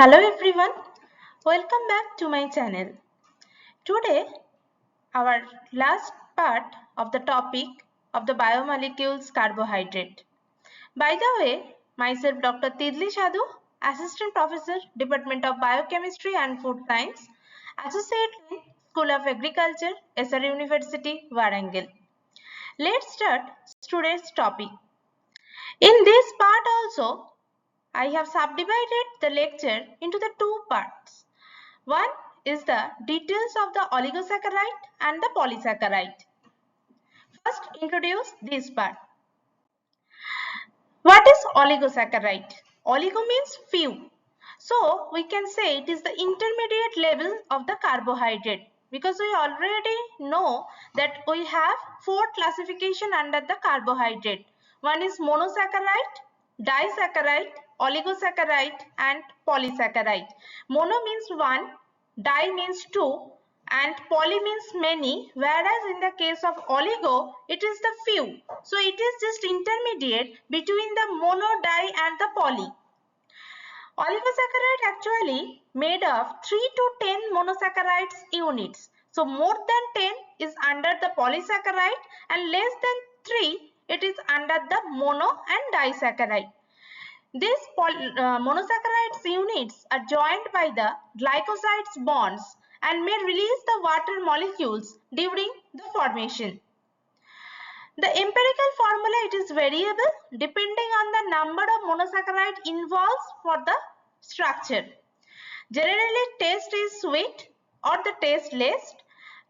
Hello everyone, welcome back to my channel. Today, our last part of the topic of the biomolecules carbohydrate. By the way, myself Dr. Tidli Sadhu, Assistant Professor, Department of Biochemistry and Food Science, Associate in School of Agriculture, SR University, Warangal. Let's start today's topic. In this part also, I have subdivided the lecture into the two parts. One is the details of the oligosaccharide and the polysaccharide. First, introduce this part. What is oligosaccharide? Oligo means few. So, we can say it is the intermediate level of the carbohydrate because we already know that we have four classification under the carbohydrate. One is monosaccharide, disaccharide, oligosaccharide and polysaccharide. Mono means one, di means two and poly means many, whereas in the case of oligo it is the few. So it is just intermediate between the mono, di and the poly. Oligosaccharide actually made of 3 to 10 monosaccharides units. So more than 10 is under the polysaccharide and less than 3 it is under the mono and disaccharide. These monosaccharides units are joined by the glycosides bonds and may release the water molecules during the formation. The empirical formula it is variable depending on the number of monosaccharide involved for the structure. Generally taste is sweet or the taste less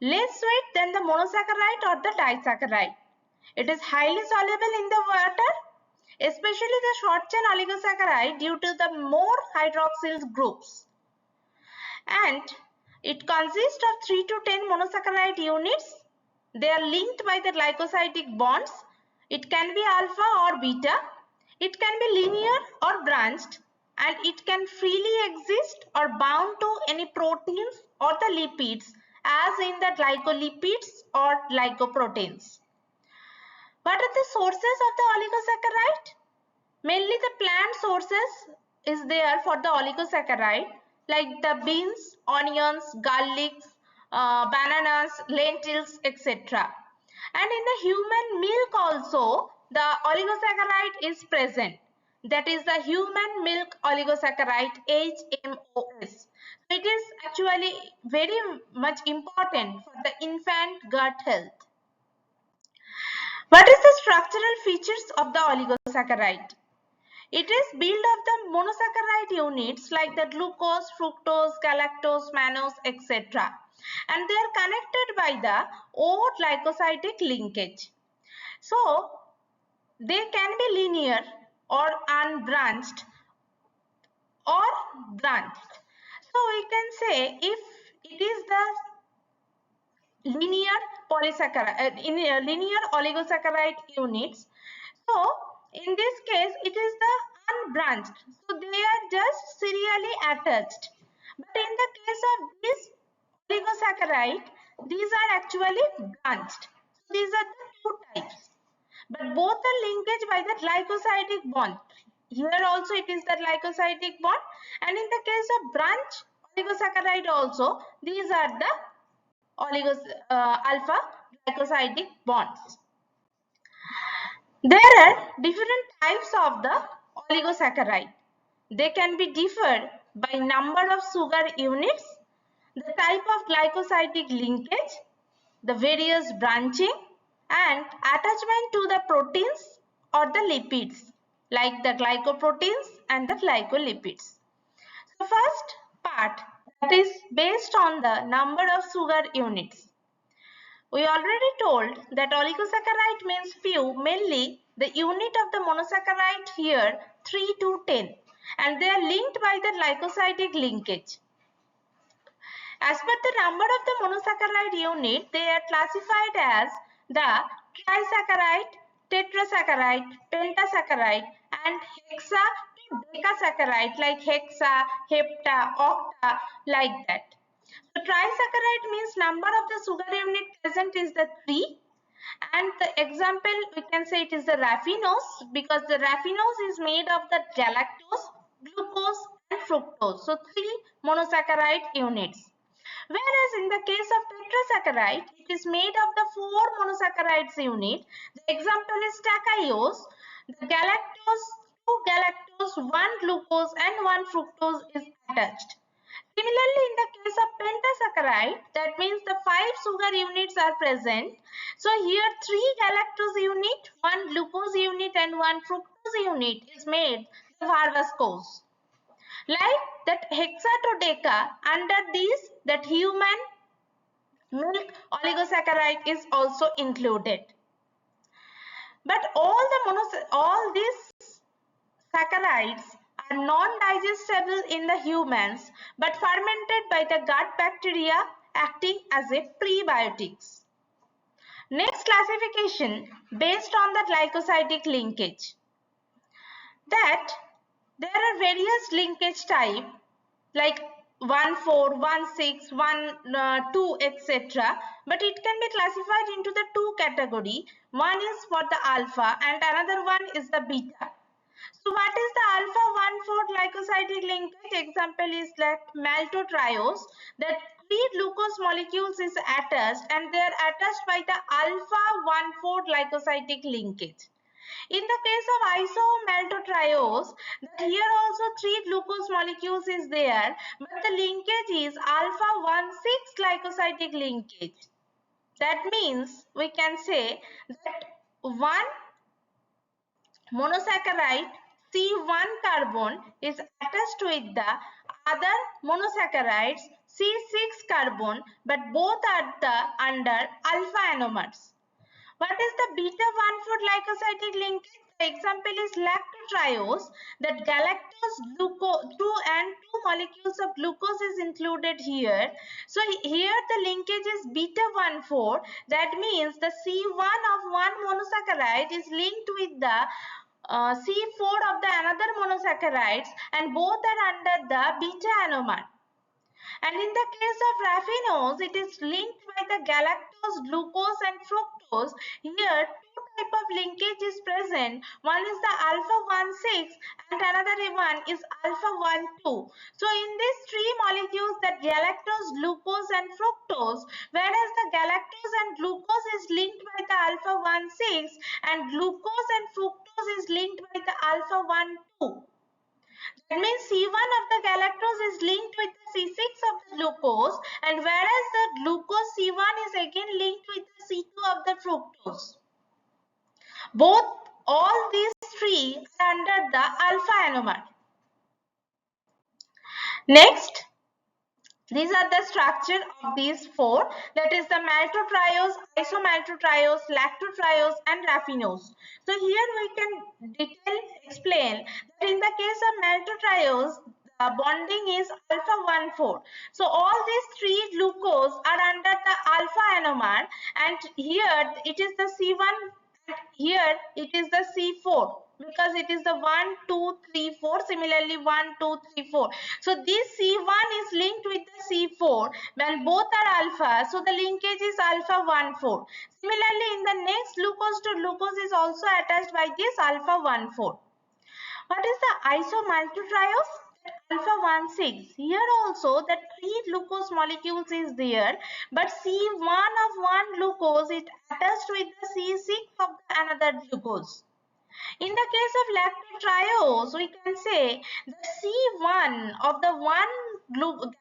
sweet than the monosaccharide or the disaccharide. It is highly soluble in the water, especially the short chain oligosaccharide due to the more hydroxyl groups. And it consists of 3 to 10 monosaccharide units. They are linked by the glycosidic bonds. It can be alpha or beta. It can be linear or branched and it can freely exist or bound to any proteins or the lipids as in the glycolipids or glycoproteins. What are the sources of the oligosaccharide? Mainly the plant sources is there for the oligosaccharide like the beans, onions, garlics, bananas, lentils, etc. And in the human milk also the oligosaccharide is present. That is the human milk oligosaccharide HMOs. It is actually very much important for the infant gut health. What is the structural features of the oligosaccharide? It is built of the monosaccharide units like the glucose, fructose, galactose, mannose, etc. And they are connected by the O-glycosidic linkage. So, they can be linear or unbranched or branched. So, we can say if it is the linear oligosaccharide units. So, in this case, it is the unbranched. So, they are just serially attached. But in the case of this oligosaccharide, these are actually branched. So, these are the two types. But both are linkage by the glycosidic bond. Here also it is the glycosidic bond. And in the case of branch oligosaccharide also, these are the alpha glycosidic bonds. There are different types of the oligosaccharide. They can be differed by number of sugar units, the type of glycosidic linkage, the various branching and attachment to the proteins or the lipids like the glycoproteins and the glycolipids. So first part that is based on the number of sugar units. We already told that oligosaccharide means few, mainly the unit of the monosaccharide here 3 to 10 and they are linked by the glycosidic linkage. As per the number of the monosaccharide unit, they are classified as the trisaccharide, tetrasaccharide, pentasaccharide and hexa to decasaccharide like hexa, hepta, octa like that. So trisaccharide means number of the sugar unit present is the 3 and the example we can say it is the raffinose because the raffinose is made of the galactose, glucose and fructose. So 3 monosaccharide units. Whereas in the case of tetrasaccharide, it is made of the 4 monosaccharides unit. The example is Stachyose. The galactose, 2 galactose, 1 glucose and 1 fructose is attached. Similarly, in the case of pentasaccharide, that means the 5 sugar units are present. So here 3 galactose unit, 1 glucose unit and 1 fructose unit is made the Verbascose. Like that hexadodeca, under these that human milk oligosaccharide is also included. But all these saccharides are non-digestible in the humans but fermented by the gut bacteria acting as a prebiotics. Next classification based on the glycosidic linkage. That there are various linkage type like 1,4, 1,6, 1,2, etc. But it can be classified into the 2 category. One is for the alpha and another one is the beta. So what is the alpha 1,4 glycosidic linkage? Example is like maltotriose. That 3 glucose molecules is attached and they are attached by the alpha 1,4 glycosidic linkage. In the case of isomaltotriose, that here also 3 glucose molecules is there, but the linkage is alpha 1,6 glycosidic linkage. That means we can say that one monosaccharide C1 carbon is attached with the other monosaccharides C6 carbon, but both are under alpha anomers. What is the beta 1,4 glycosidic linkage? The example is lactotriose. That galactose, glucose, 2 and 2 molecules of glucose is included here. So here the linkage is beta 1,4. That means the C1 of one monosaccharide is linked with the C4 of the another monosaccharides and both are under the beta anomer. And in the case of raffinose, it is linked by the galactose, glucose and fructose. Here, 2 type of linkage is present. One is the alpha 1,6 and another one is alpha 1,2. So in these 3 molecules, that galactose, glucose and fructose, whereas the galactose and glucose is linked by the alpha 1,6 and glucose and fructose is linked by the alpha 1,2. That means C1 of the galactose is linked with the C6 of the glucose, and whereas the glucose C1 is again linked with the C2 of the fructose. All these 3 are under the alpha anomer. Next, these are the structure of these 4, that is the maltotriose, isomaltotriose, lactotriose and raffinose. So here we can explain that in the case of maltotriose, the bonding is alpha 1,4. So all these 3 glucose are under the alpha anomer, and here it is the C1 and here it is the C4 because it is the 1, 2, 3, 4. Similarly 1, 2, 3, 4. So this C1 is linked with the C4 when both are alpha. So the linkage is alpha 1,4. Similarly in the next glucose to glucose is also attached by this alpha 1,4. What is the isomaltotriose? Alpha 1,6. Here also the 3 glucose molecules is there, but C1 of one glucose is attached with the C6 of another glucose. In the case of lactotriose, we can say that C1 of the one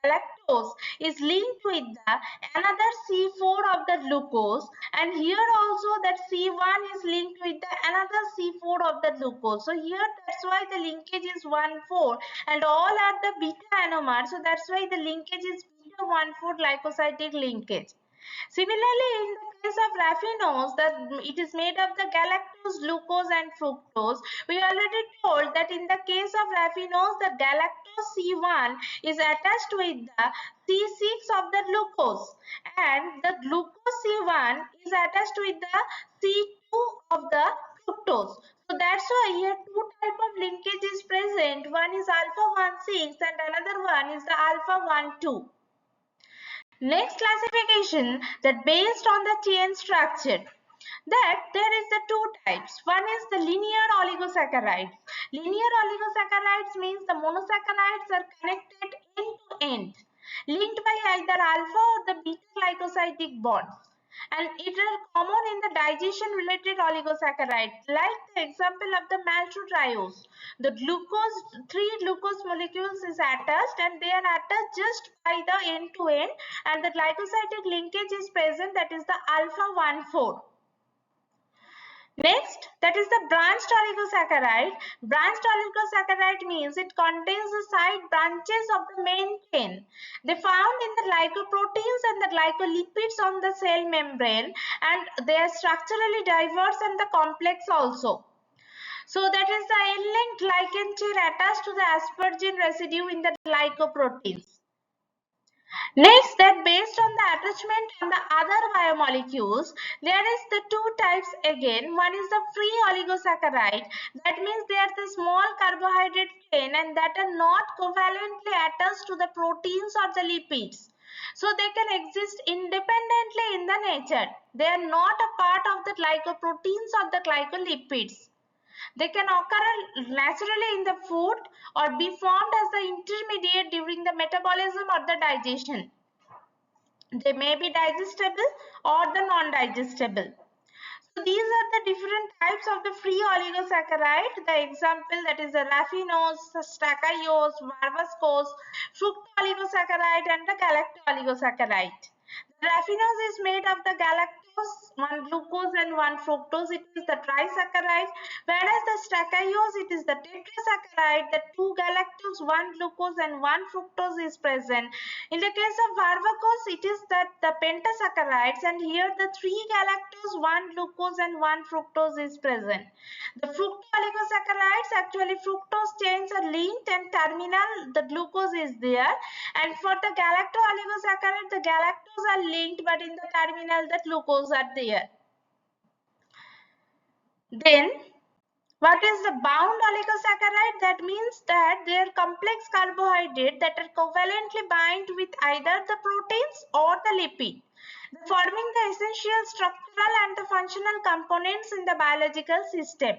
galactose is linked with the another C4 of the glucose, and here also that C1 is linked with the another C4 of the glucose. So here that's why the linkage is 1,4 and all are the beta anomer. So that's why the linkage is beta 1,4 glycosidic linkage. Similarly, in the case of raffinose, it is made of the galactose, glucose and fructose. We already told that in the case of raffinose, the galactose C1 is attached with the C6 of the glucose and the glucose C1 is attached with the C2 of the fructose. So that's why here 2 type of linkage is present. One is alpha 1,6 and another one is the alpha 1,2. Next classification, that based on the chain structure. that there is the two types. One is the linear oligosaccharides. Linear oligosaccharides means the monosaccharides are connected end to end, linked by either alpha or the beta glycosidic bonds. And it is common in the digestion related oligosaccharides, like the example of the maltodextrose. The three glucose molecules is attached, and they are attached just by the end to end, and the glycosidic linkage is present, that is the alpha 1,4. Next, that is the branched oligosaccharide. Branched oligosaccharide means it contains the side branches of the main chain. They found in the glycoproteins and the glycolipids on the cell membrane, and they are structurally diverse and the complex also. So that is the N-linked glycan chain attached to the asparagine residue in the glycoproteins. Next, that based on the attachment on the other biomolecules, there is the two types again. One is the free oligosaccharide. That means they are the small carbohydrate chain and that are not covalently attached to the proteins or the lipids. So they can exist independently in the nature. They are not a part of the glycoproteins or the glycolipids. They can occur naturally in the food or be formed as the intermediate during the metabolism or the digestion. They may be digestible or the non-digestible. So these are the different types of the free oligosaccharide. The example, that is the Raffinose, Stachyose, Verbascose, fructooligosaccharides and the galactooligosaccharides. The Raffinose is made of the galactose, one glucose and one fructose. It is the trisaccharide, whereas the Stachyose, it is the tetrasaccharide. The two galactose, one glucose and one fructose is present. In the case of Verbascose, it is that the pentasaccharides, and here the three galactose, one glucose and one fructose is present. The fructooligosaccharides, actually fructose chains are linked and terminal the glucose is there, and for the galactooligosaccharides the galactose are linked but in the terminal the glucose are there. Then what is the bound oligosaccharide? That means that they are complex carbohydrates that are covalently bind with either the proteins or the lipid, forming the essential structural and the functional components in the biological system.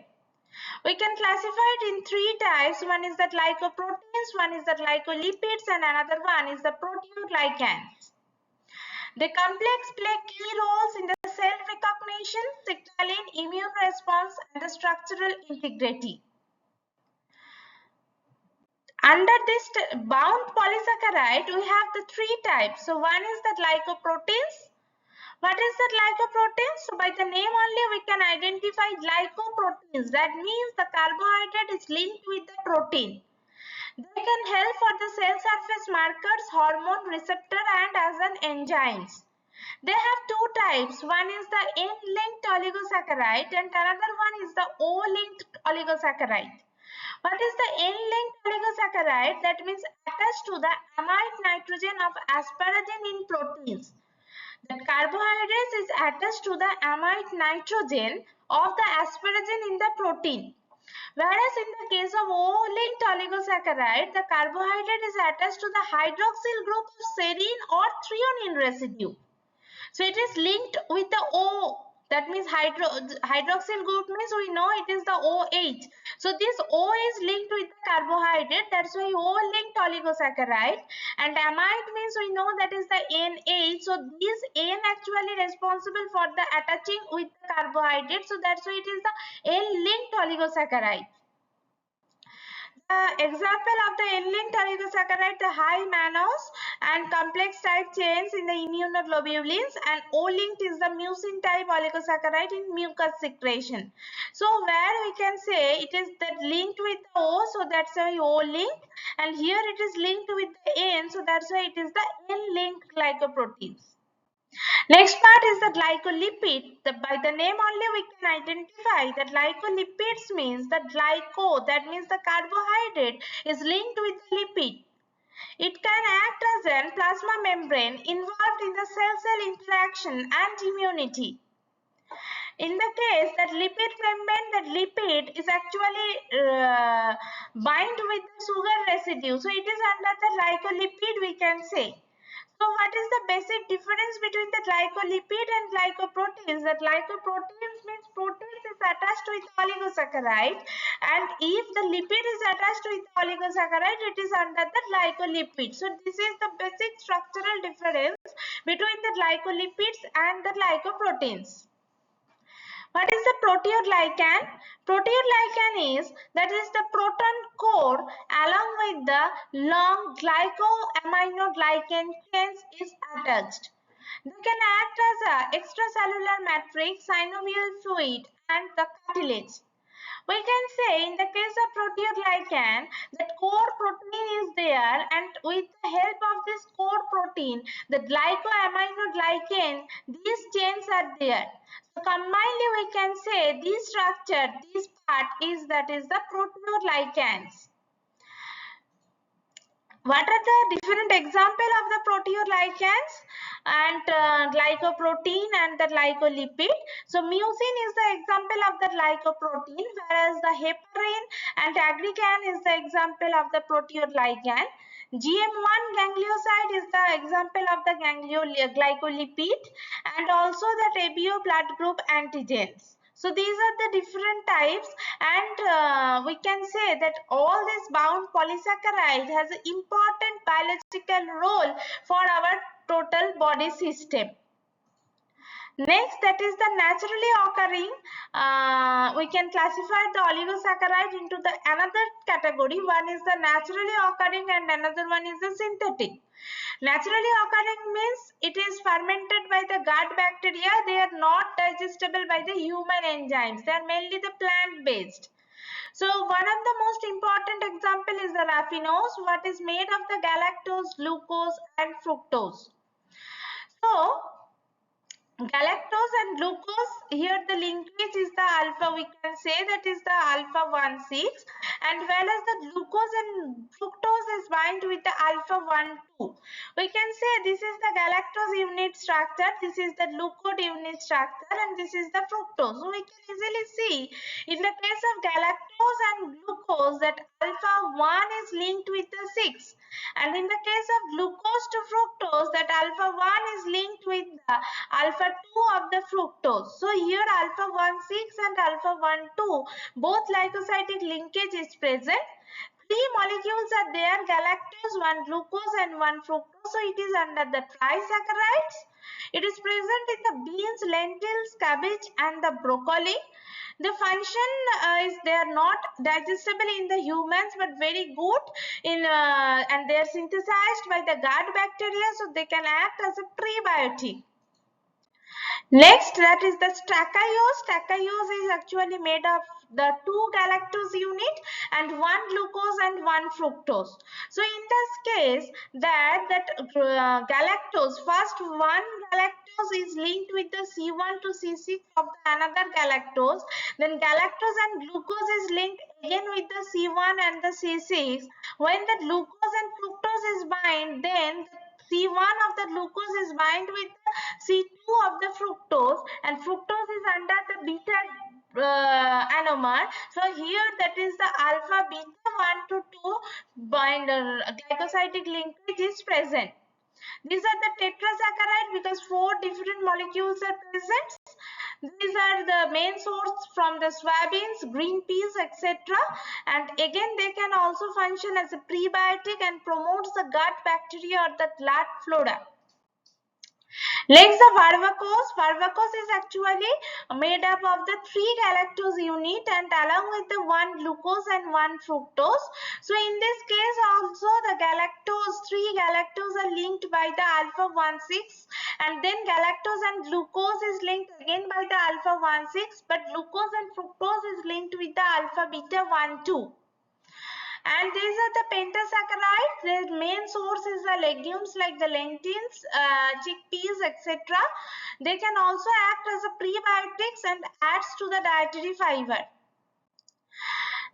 We can classify it in three types. One is the glycoproteins, one is the glycolipids, and another one is the proteoglycans. The complex play key roles in the cell recognition, signaling, immune response, and the structural integrity. Under this bound polysaccharide, we have the three types. So one is the glycoproteins. What is the glycoprotein? So by the name only we can identify glycoproteins. That means the carbohydrate is linked with the protein. They can help for the cell surface markers, hormone receptor, and as an enzymes. They have two types. One is the N-linked oligosaccharide and another one is the O-linked oligosaccharide. What is the N-linked oligosaccharide? That means attached to the amide nitrogen of asparagine in proteins. The carbohydrates is attached to the amide nitrogen of the asparagine in the protein. Whereas in the case of O-linked oligosaccharide, the carbohydrate is attached to the hydroxyl group of serine or threonine residue. So it is linked with the O. That means hydroxyl group means we know it is the OH. So this O is linked with the carbohydrate. That's why O-linked oligosaccharide. And amide means we know that is the NH. So this N actually responsible for the attaching with the carbohydrate. So that's why it is the N-linked oligosaccharide. Example of the N-linked oligosaccharide, the high mannose and complex type chains in the immunoglobulins, and O-linked is the mucin type oligosaccharide in mucus secretion. So where we can say it is that linked with the O, so that's why O-linked, and here it is linked with the N, so that's why it is the N-linked glycoproteins. Next part is the glycolipid. By the name only we can identify that glycolipids means the glyco, that means the carbohydrate is linked with the lipid. It can act as a plasma membrane involved in the cell-cell interaction and immunity. In the case that lipid membrane, that lipid is actually bind with the sugar residue. So it is under the glycolipid we can say. So what is the basic difference between the glycolipid and glycoproteins? The glycoproteins means proteins is attached with oligosaccharide, and if the lipid is attached with oligosaccharide, it is under the glycolipid. So this is the basic structural difference between the glycolipids and the glycoproteins. What is the proteoglycan? Proteoglycan is the proton core along with the long glycoaminoglycan chains is attached. They can act as a extracellular matrix, synovial fluid, and the cartilage. We can say in the case of proteoglycan that core protein is there, and with the help of this core protein, the glycoaminoglycan, these chains are there. So combinedly we can say this structure, this part is the proteoglycans. What are the different examples of the proteoglycans and glycoprotein and the glycolipid? So mucin is the example of the glycoprotein, whereas the heparin and aggrecan is the example of the proteoglycan. GM1 ganglioside is the example of the glycolipid, and also the ABO blood group antigens. So these are the different types, and we can say that all these bound polysaccharide has an important biological role for our total body system. Next, that is the naturally occurring. We can classify the oligosaccharide into the another category. One is the naturally occurring and another one is the synthetic. Naturally occurring means it is fermented by the gut bacteria. They are not digestible by the human enzymes. They are mainly the plant based. So one of the most important example is the raffinose, what is made of the galactose, glucose and fructose. So galactose and glucose, here the linkage is the alpha, we can say that is the alpha 1,6, and whereas the glucose and fructose is bind with the alpha 1,2. We can say this is the galactose unit structure, this is the glucose unit structure, and this is the fructose. So we can easily see in the case of galactose and glucose that alpha 1 is linked with the 6, and in the case of glucose to fructose that alpha 1 is linked with the alpha 2 of the fructose. So here alpha 1,6 and alpha 1,2 both glycosidic linkage is present. Three molecules are there, galactose, one glucose and one fructose. So it is under the trisaccharides. It is present in the beans, lentils, cabbage and the broccoli. The function is they are not digestible in the humans but very good in and they are synthesized by the gut bacteria, so they can act as a prebiotic. Next, that is the stachyose. Stachyose is actually made of the two galactose unit and one glucose and one fructose. So in this case, galactose, first one galactose is linked with the C1 to C6 of the another galactose. Then galactose and glucose is linked again with the C1 and the C6. When the glucose and fructose is bind, then C1 of the glucose is bind with the C2 of the fructose, and fructose is under the beta anomer. So here that is the alpha beta 1 to 2 binder glycosidic linkage is present. These are the tetrasaccharide because 4 different molecules are present. These are the main source from the soybeans, green peas, etc. And again they can also function as a prebiotic and promotes the gut bacteria or the gut flora. Next, the verbascose. Verbascose is actually made up of the 3 galactose unit and along with the 1 glucose and 1 fructose. So in this case also the galactose, 3 galactose are linked by the alpha 1,6, and then galactose and glucose is linked again by the alpha 1,6, but glucose and fructose is linked with the alpha beta 1,2. And these are the pentasaccharides. Their main source is the legumes like the lentils, chickpeas, etc. They can also act as a prebiotics and adds to the dietary fiber.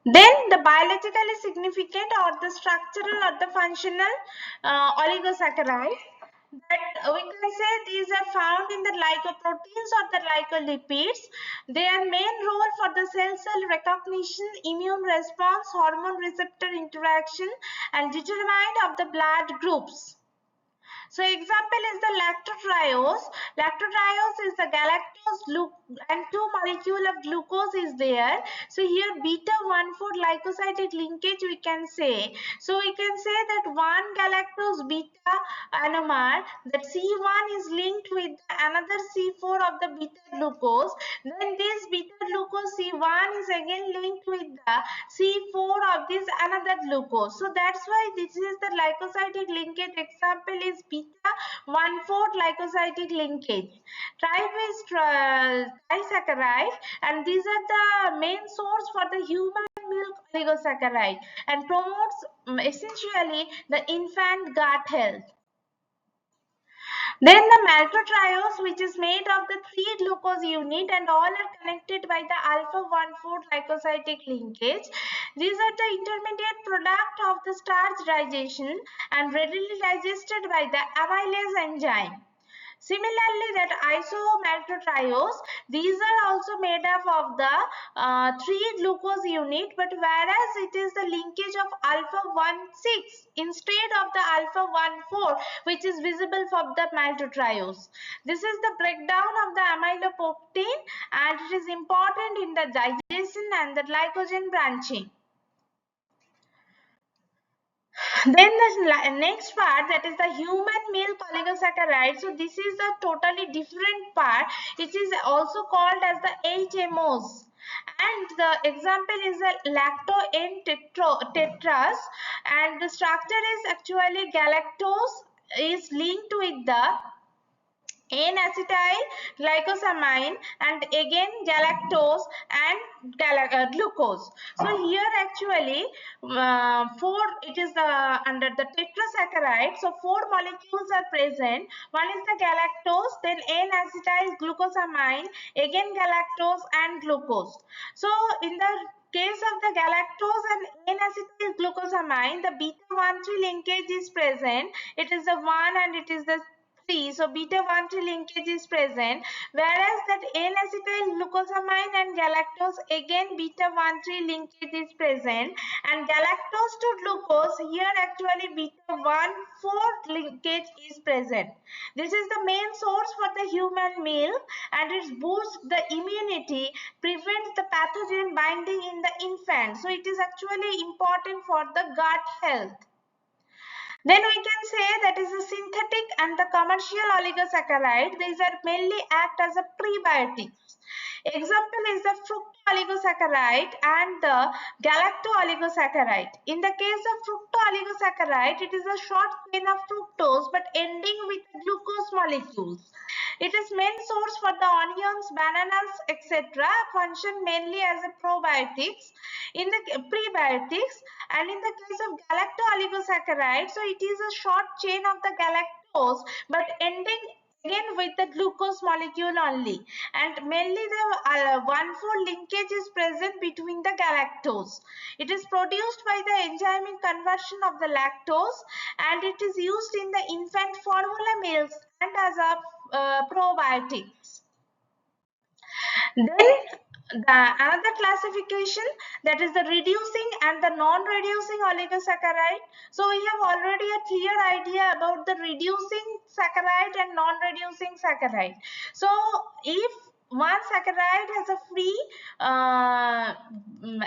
Then the biologically significant or the structural or the functional oligosaccharides, that we can say these are found in the glycoproteins or the glycolipids. Their main role for the cell recognition, immune response, hormone receptor interaction and determinant of the blood groups. So example is the lactotriose. Lactotriose is the galactose and two molecule of glucose is there. So here beta 1,4 glycosidic linkage we can say. So we can say that one galactose beta anomer, that C1 is linked with another C4 of the beta glucose. Then this beta glucose C1 is again linked with the C4 of this another glucose. So that's why this is the glycosidic linkage. Example is beta 1,4 glycosidic linkage. Type is trisaccharide, and these are the main source for the human milk oligosaccharide and promotes essentially the infant gut health. Then the maltotriose, which is made of the 3-glucose unit and all are connected by the alpha 1,4 glycosidic linkage. These are the intermediate product of the starch digestion and readily digested by the amylase enzyme. Similarly, that isomaltotriose, these are also made up of the 3-glucose unit, but whereas it is the linkage of alpha 1,6 instead of the alpha 1,4, which is visible for the maltotriose. This is the breakdown of the amylopectin, and it is important in the digestion and the glycogen branching. Then the next part, that is the human milk oligosaccharide. So this is a totally different part. It is also called as the HMOs. And the example is the lacto-N tetras, and the structure is actually galactose is linked with the N-acetyl glycosamine and again galactose and glucose. So here actually it is under the tetrasaccharide. So 4 molecules are present. One is the galactose, then N-acetyl glucosamine, again galactose and glucose. So in the case of the galactose and N-acetyl glucosamine, the beta 1,3 linkage is present. It is the 1 and it is the 3. So beta 1,3 linkage is present, whereas that N-acetyl glucosamine and galactose, again beta 1,3 linkage is present, and galactose to glucose, here actually beta 1,4 linkage is present. This is the main source for the human milk, and it boosts the immunity, prevents the pathogen binding in the infant. So it is actually important for the gut health. Then we can say that is a synthetic and the commercial oligosaccharide. These are mainly act as a prebiotics. Example is the fructooligosaccharides and the galactooligosaccharides. In the case of fructooligosaccharides, it is a short chain of fructose but ending with glucose molecules. It is main source for the onions, bananas, etc. Function mainly as a probiotics in the prebiotics, and in the case of galactooligosaccharides, so it is a short chain of the galactose but ending again with the glucose molecule only, and mainly the 1,4 linkage is present between the galactose. It is produced by the enzymic conversion of the lactose, and it is used in the infant formula milks and as a probiotics. Then another classification, that is the reducing and the non-reducing oligosaccharide. So we have already a clear idea about the reducing saccharide and non-reducing saccharide. So if one saccharide has a free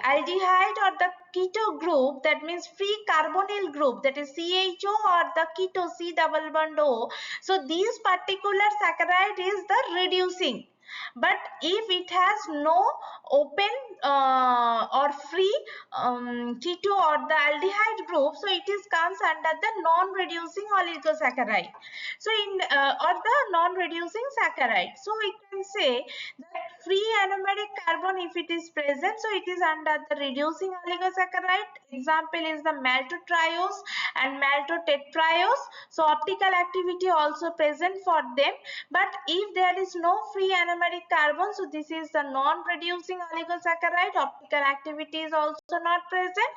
aldehyde or the keto group, that means free carbonyl group, that is CHO or the keto C double bond O. So these particular saccharide is the reducing. But if it has no open or free keto or the aldehyde group, so it is comes under the non-reducing oligosaccharide. So in or the non-reducing saccharide. So we can say that free anomeric carbon, if it is present, so it is under the reducing oligosaccharide. Example is the maltotriose and maltotetriose. So optical activity also present for them. But if there is no free anomeric carbon, so this is the non-reducing oligosaccharide. Optical activity is also not present.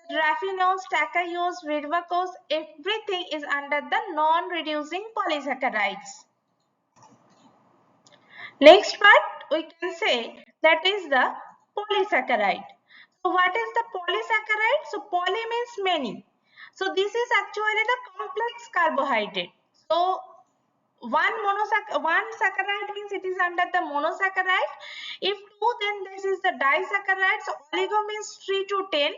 The Raffinose, Stachyose, Verbascose, everything is under the non-reducing polysaccharides. Next part we can say that is the polysaccharide. So what is the polysaccharide? So poly means many. So this is actually the complex carbohydrate. So one saccharide means it is under the monosaccharide. If two, then this is the disaccharide. So oligo means 3 to 10.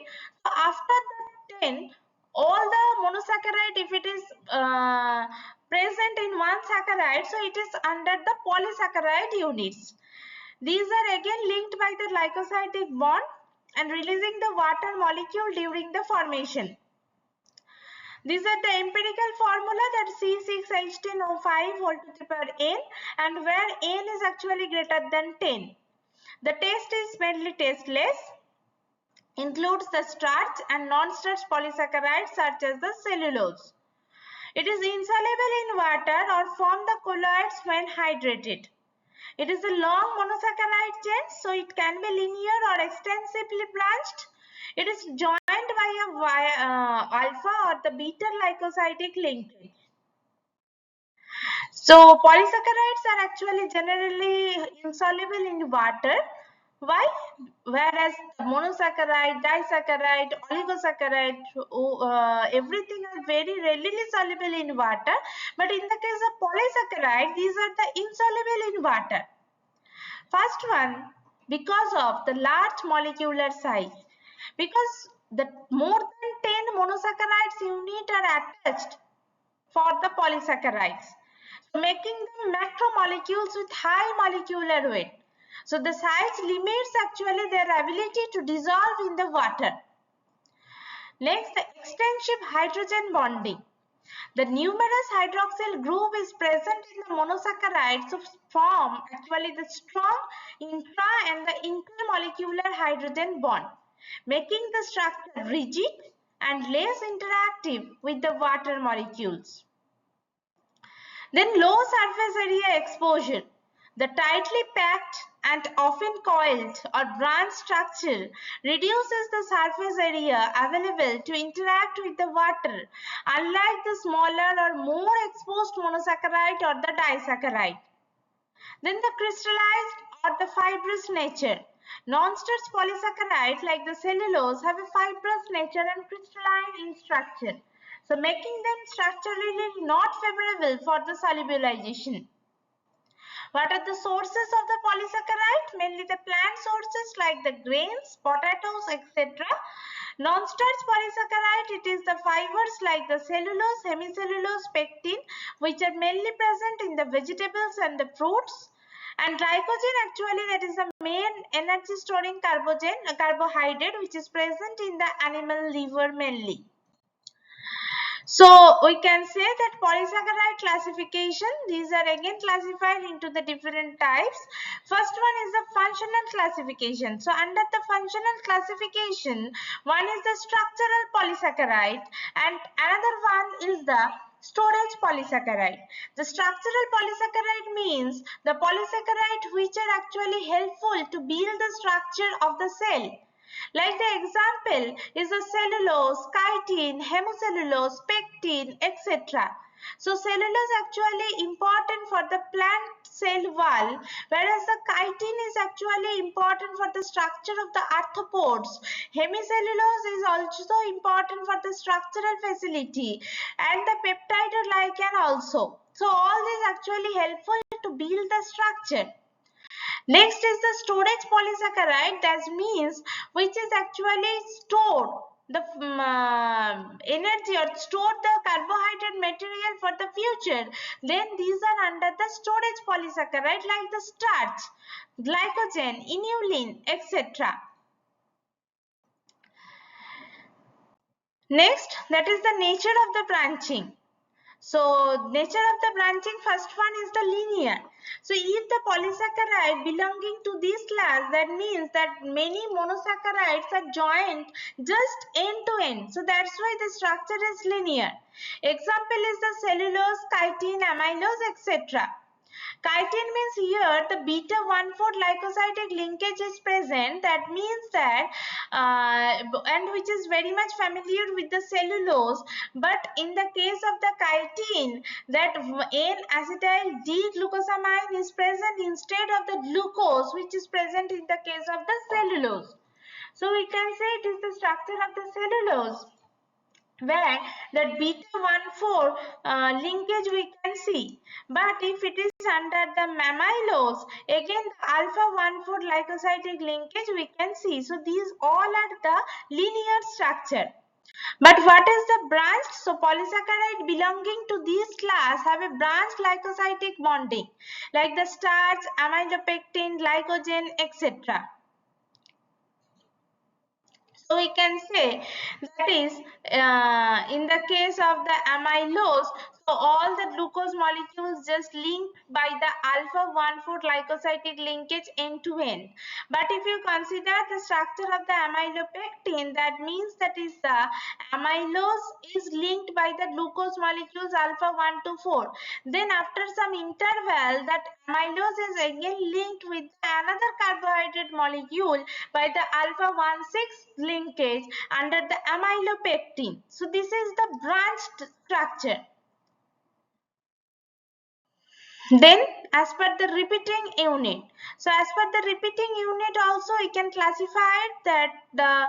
So after the 10, all the monosaccharide, if it is present in one saccharide, so it is under the polysaccharide units. These are again linked by the glycosidic bond and releasing the water molecule during the formation. These are the empirical formula, that C6H10O5 whole to the power n, and where n is actually greater than 10. The taste is mainly tasteless, includes the starch and non-starch polysaccharides such as the cellulose. It is insoluble in water or form the colloids when hydrated. It is a long monosaccharide chain, so it can be linear or extensively branched. It is joined by a alpha or the beta glycosidic linkage. So polysaccharides are actually generally insoluble in water. Why? Whereas monosaccharide, disaccharide, oligosaccharide, everything are very readily soluble in water. But in the case of polysaccharide, these are the insoluble in water. First one, because of the large molecular size. Because the more than 10 monosaccharides unit are attached for the polysaccharides, so making them macromolecules with high molecular weight. So the size limits actually their ability to dissolve in the water. Next, the extensive hydrogen bonding. The numerous hydroxyl group is present in the monosaccharides to form actually the strong intra and the intermolecular hydrogen bond, making the structure rigid and less interactive with the water molecules. Then low surface area exposure. The tightly packed and often coiled or branch structure reduces the surface area available to interact with the water, unlike the smaller or more exposed monosaccharide or the disaccharide. Then the crystallized or the fibrous nature. Non-starch polysaccharides like the cellulose have a fibrous nature and crystalline in structure, so making them structurally not favorable for the solubilization. What are the sources of the polysaccharide? Mainly the plant sources like the grains, potatoes, etc. Non-starch polysaccharide, it is the fibers like the cellulose, hemicellulose, pectin, which are mainly present in the vegetables and the fruits. And glycogen, actually that is the main energy storing carbohydrate, which is present in the animal liver mainly. So we can say that polysaccharide classification, these are again classified into the different types. First one is the functional classification. So under the functional classification, one is the structural polysaccharide and another one is the storage polysaccharide. The structural polysaccharide means the polysaccharide which are actually helpful to build the structure of the cell. Like the example is the cellulose, chitin, hemocellulose, pectin, etc. So cellulose actually important for the plant cell wall, whereas the chitin is actually important for the structure of the arthropods. Hemicellulose is also important for the structural facility and the peptide glycan also. So all these actually helpful to build the structure. Next is the storage polysaccharide, that means which is actually stored the energy or store the carbohydrate material for the future. Then these are under the storage polysaccharide like the starch, glycogen, inulin, etc. Next, that is the nature of the branching. So nature of the branching, first one is the linear. So if the polysaccharide belonging to this class, that means that many monosaccharides are joined just end to end. So that's why the structure is linear. Example is the cellulose, chitin, amylose, etc. Chitin means here the beta 1,4 glycosidic linkage is present. That means that and which is very much familiar with the cellulose. But in the case of the chitin, that N-acetyl D-glucosamine is present instead of the glucose, which is present in the case of the cellulose. So we can say it is the structure of the cellulose. where that beta 1,4 linkage we can see. But if it is under the amylose, again the alpha 1,4 glycosidic linkage we can see. So these all are the linear structure. But what is the branched? So polysaccharide belonging to this class have a branched glycosidic bonding like the starch, amylopectin, glycogen, etc. So we can say that is in the case of the amylose, so all the glucose molecules just linked by the alpha 1,4 glycosidic linkage end to end. But if you consider the structure of the amylopectin, that means that is the amylose is linked by the glucose molecules alpha 1 to 4. Then after some interval, that amylose is again linked with another carbohydrate molecule by the alpha 1,6 linkage under the amylopectin. So this is the branched structure. Then as per the repeating unit, so as per the repeating unit also we can classify that the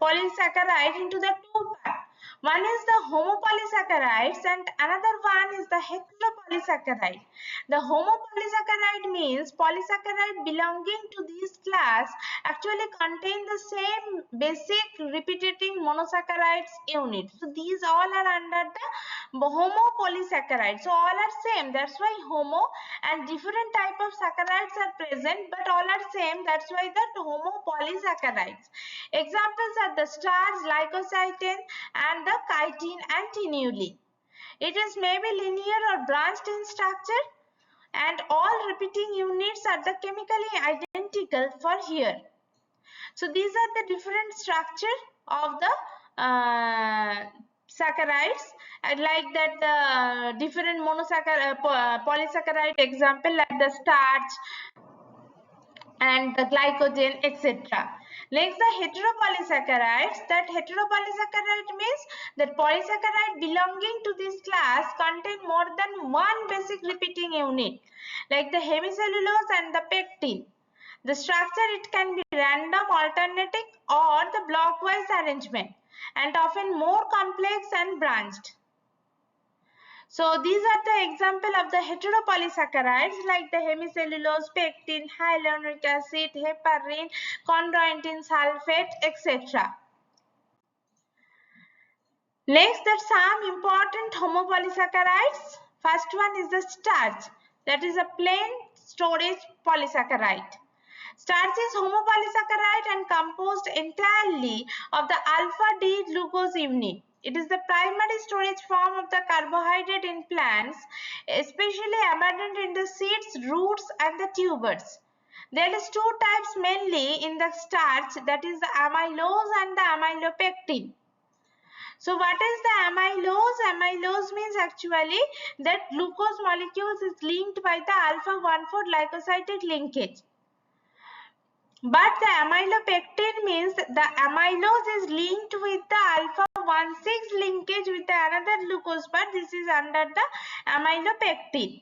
polysaccharide into the two parts. One is the homopolysaccharides and another one is the heteropolysaccharide. The homopolysaccharide means polysaccharide belonging to this class actually contain the same basic repeating monosaccharides unit. So these all are under the homopolysaccharides. So all are same. That's why homo, and different type of saccharides are present, but all are same. That's why that homopolysaccharides. Examples are the starch, glycoside, and the chitin and tinulin. It is maybe linear or branched in structure, and all repeating units are the chemically identical for here. So these are the different structure of the saccharides, like that the different monosaccharide, polysaccharide example like the starch and the glycogen, etc. Next, the heteropolysaccharides. That heteropolysaccharide means that polysaccharide belonging to this class contain more than one basic repeating unit, like the hemicellulose and the pectin. The structure, it can be random, alternating, or the blockwise arrangement, and often more complex and branched. So these are the example of the heteropolysaccharides like the hemicellulose, pectin, hyaluronic acid, heparin, chondroitin, sulfate, etc. Next, there are some important homopolysaccharides. First one is the starch, that is a plain storage polysaccharide. Starch is homopolysaccharide and composed entirely of the alpha D glucose unit. It is the primary storage form of the carbohydrate in plants, especially abundant in the seeds, roots, and the tubers. There is two types mainly in the starch, that is the amylose and the amylopectin. So what is the amylose? Amylose means actually that glucose molecules is linked by the alpha 1,4 glycosidic linkage. But the amylopectin means the amylose is linked with the alpha 1,6 linkage with another glucose, but this is under the amylopectin.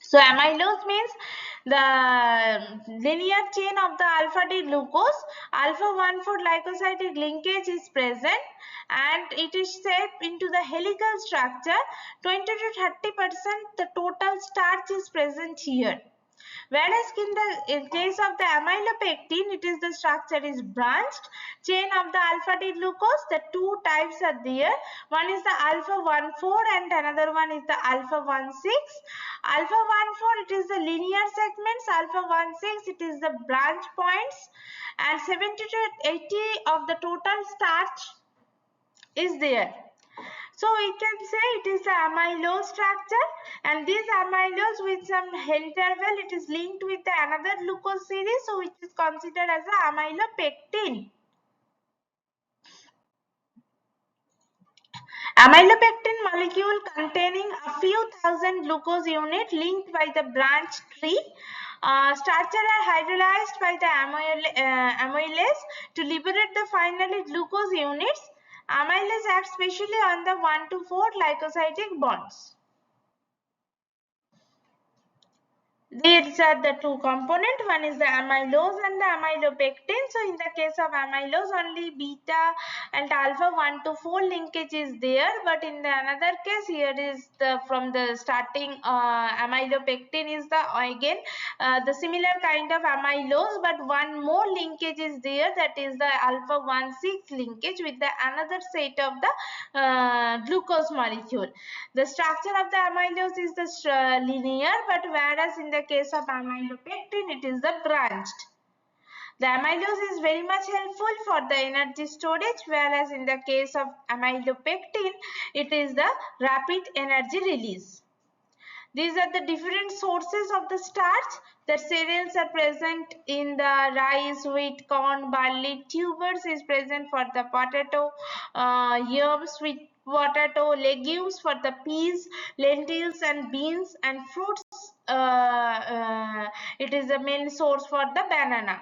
So amylose means the linear chain of the alpha D glucose, alpha 1,4 glycosidic linkage is present, and it is shaped into the helical structure. 20 to 30% the total starch is present here. Whereas in case of the amylopectin, it is the structure is branched chain of the alpha D glucose. The two types are there. One is the alpha 1,4 and another one is the alpha 1,6. Alpha 1,4 it is the linear segments. Alpha 1,6 it is the branch points, and 70 to 80 of the total starch is there. So we can say it is the amylose structure, and this amylose with some interval it is linked with the another glucose series, so it is considered as the amylopectin. Amylopectin molecule containing a few thousand glucose unit linked by the branch tree. Structure are hydrolyzed by the amylase to liberate the finally glucose units. Amylase acts specially on the 1 to 4 glycosidic bonds. These are the two components. One is the amylose and the amylopectin. So in the case of amylose, only beta and alpha 1 to 4 linkage is there. But in the another case, here is the from the starting amylopectin is the again the similar kind of amylose, but one more linkage is there, that is the alpha 1,6 linkage with the another set of the glucose molecule. The structure of the amylose is the linear, but whereas in the case of amylopectin, it is the branched. The amylose is very much helpful for the energy storage, whereas in the case of amylopectin, it is the rapid energy release. These are the different sources of the starch. The cereals are present in the rice, wheat, corn, barley. Tubers is present for the potato, yams, sweet potato, legumes for the peas, lentils and beans, and fruits. It is the main source for the banana.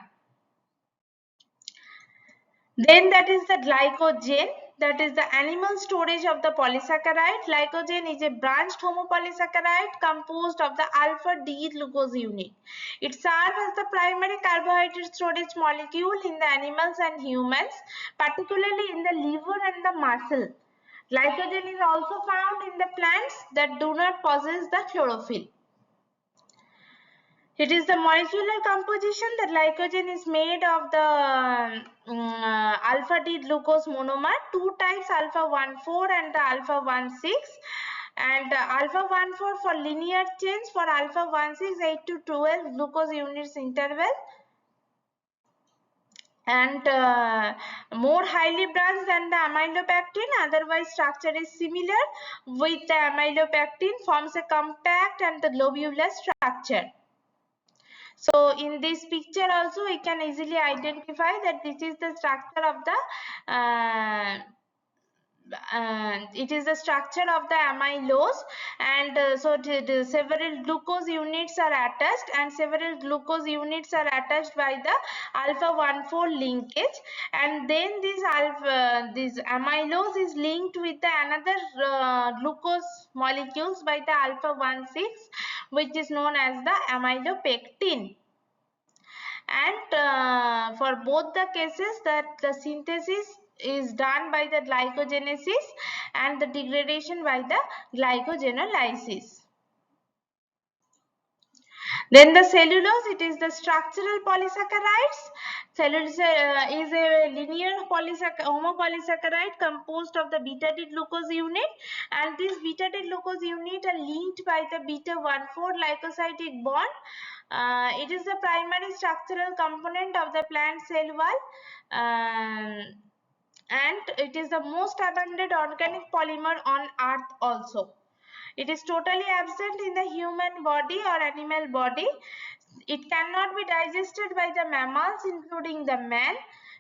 Then that is the glycogen, that is the animal storage of the polysaccharide. Glycogen is a branched homopolysaccharide composed of the alpha D glucose unit. It serves as the primary carbohydrate storage molecule in the animals and humans, particularly in the liver and the muscle. Glycogen is also found in the plants that do not possess the chlorophyll. It is the molecular composition. The glycogen is made of the alpha D glucose monomer, two types, alpha 1,4 and the alpha 1,6, and alpha 1,4 for linear chains, for alpha 1,6 8 to 12 glucose units interval, and more highly branched than the amylopectin. Otherwise structure is similar with the amylopectin, forms a compact and the globular structure. So in this picture also we can easily identify that this is the structure of the it is the structure of the amylose, and so several glucose units are attached, and several glucose units are attached by the alpha 1,4 linkage, and then this amylose is linked with the another glucose molecules by the alpha 1,6, which is known as the amylopectin. And for both the cases, that the synthesis is done by the glycogenesis and the degradation by the glycogenolysis. Then the cellulose, it is the structural polysaccharides. Cellulose is a linear homopolysaccharide composed of the beta D glucose unit, and this beta D glucose unit are linked by the beta 1,4 glycosidic bond. It is the primary structural component of the plant cell wall, and it is the most abundant organic polymer on earth also. It is totally absent in the human body or animal body. It cannot be digested by the mammals, including the man,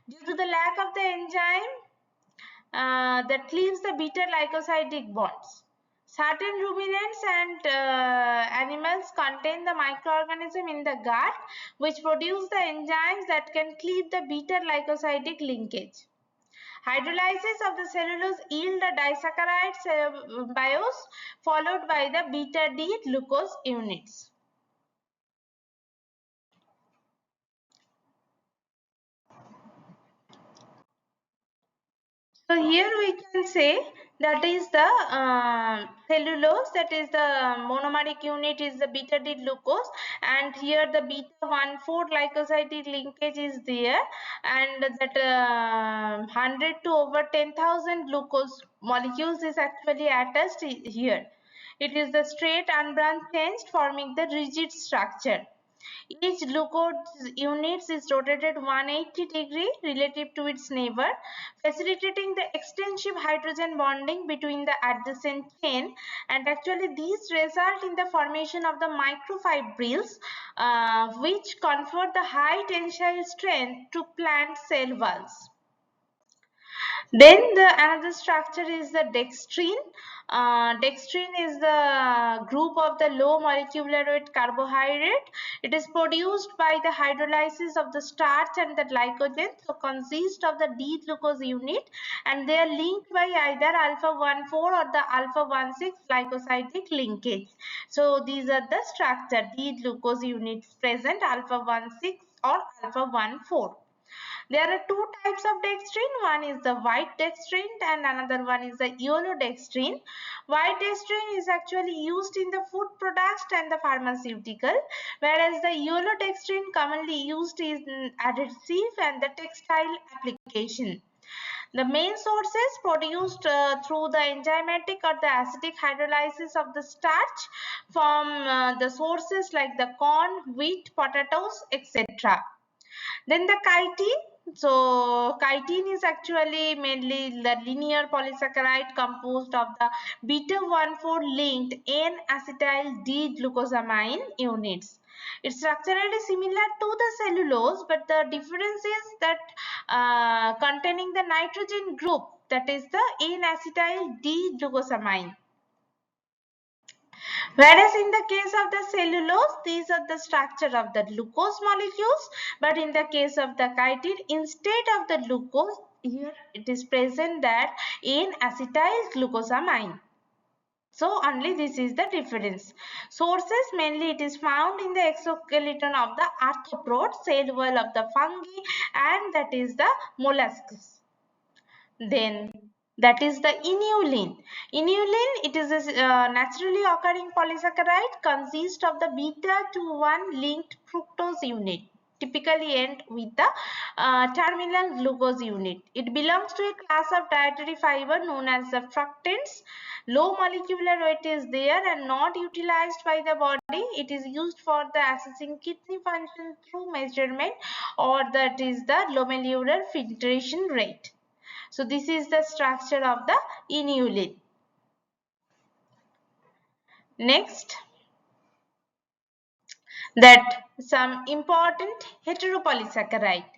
due to the lack of the enzyme that cleaves the beta glycosidic bonds. Certain ruminants and animals contain the microorganism in the gut which produce the enzymes that can cleave the beta glycosidic linkage. Hydrolysis of the cellulose yield the disaccharide bios followed by the beta D glucose units. So here we can say that is the cellulose, that is the monomeric unit is the beta D glucose, and here the beta 1,4 glycosidic linkage is there, and that 100 to over 10,000 glucose molecules is actually attached here. It is the straight unbranched chains forming the rigid structure. Each glucose unit is rotated 180 degree relative to its neighbor, facilitating the extensive hydrogen bonding between the adjacent chain, and actually these result in the formation of the microfibrils, which confer the high tensile strength to plant cell walls. Then another structure is the dextrin. Dextrin is the group of the low molecular weight carbohydrate. It is produced by the hydrolysis of the starch and the glycogen, so consist of the D-glucose unit, and they are linked by either alpha-1,4 or the alpha-1,6 glycosidic linkage. So these are the structure D-glucose units present, alpha-1,6 or alpha-1,4. There are two types of dextrin. One is the white dextrin and another one is the yellow dextrin. White dextrin is actually used in the food products and the pharmaceutical, whereas the yellow dextrin commonly used in adhesive and the textile application. The main sources produced through the enzymatic or the acidic hydrolysis of the starch from the sources like the corn, wheat, potatoes, etc. Then the chitin. So chitin is actually mainly the linear polysaccharide composed of the beta-1,4 linked N-acetyl D-glucosamine units. It's structurally similar to the cellulose, but the difference is that containing the nitrogen group, that is the N-acetyl D-glucosamine. Whereas in the case of the cellulose, these are the structure of the glucose molecules, but in the case of the chitin, instead of the glucose, here it is present that in acetyl glucosamine. So only this is the difference. Sources mainly it is found in the exoskeleton of the arthropod, cell wall of the fungi, and that is the molluscs. Then that is the inulin. Inulin, it is a naturally occurring polysaccharide, consists of the beta to 1 linked fructose unit, typically end with the terminal glucose unit. It belongs to a class of dietary fiber known as the fructans. Low molecular weight is there and not utilized by the body. It is used for the assessing kidney function through measurement, or that is the glomerular filtration rate. So this is the structure of the inulin. Next, that some important heteropolysaccharide.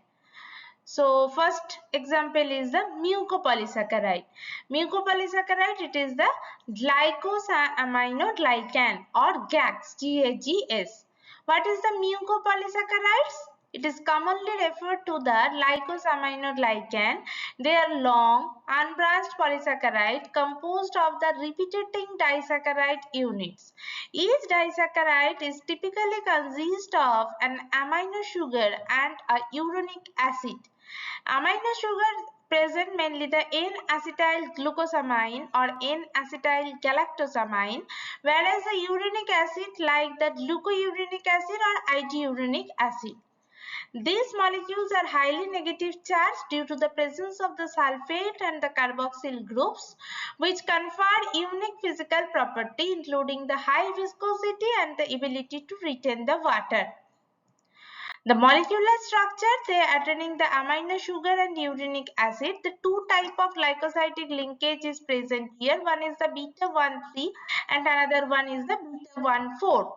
So first example is the mucopolysaccharide. Mucopolysaccharide, it is the glycosaminoglycan or GAGs, GAGs. What is the mucopolysaccharides? It is commonly referred to the glycosaminoglycan. They are long, unbranched polysaccharide composed of the repeating disaccharide units. Each disaccharide is typically consist of an amino sugar and a uronic acid. Amino sugar present mainly the N-acetyl glucosamine or N-acetyl galactosamine, whereas the uronic acid like the glucouronic acid or idiuronic acid. These molecules are highly negative charged due to the presence of the sulfate and the carboxyl groups, which confer unique physical property including the high viscosity and the ability to retain the water. The molecular structure, they are attaining the amino sugar and uronic acid. The two type of glycosidic linkage is present here. One is the beta-1,3 and another one is the beta-1,4.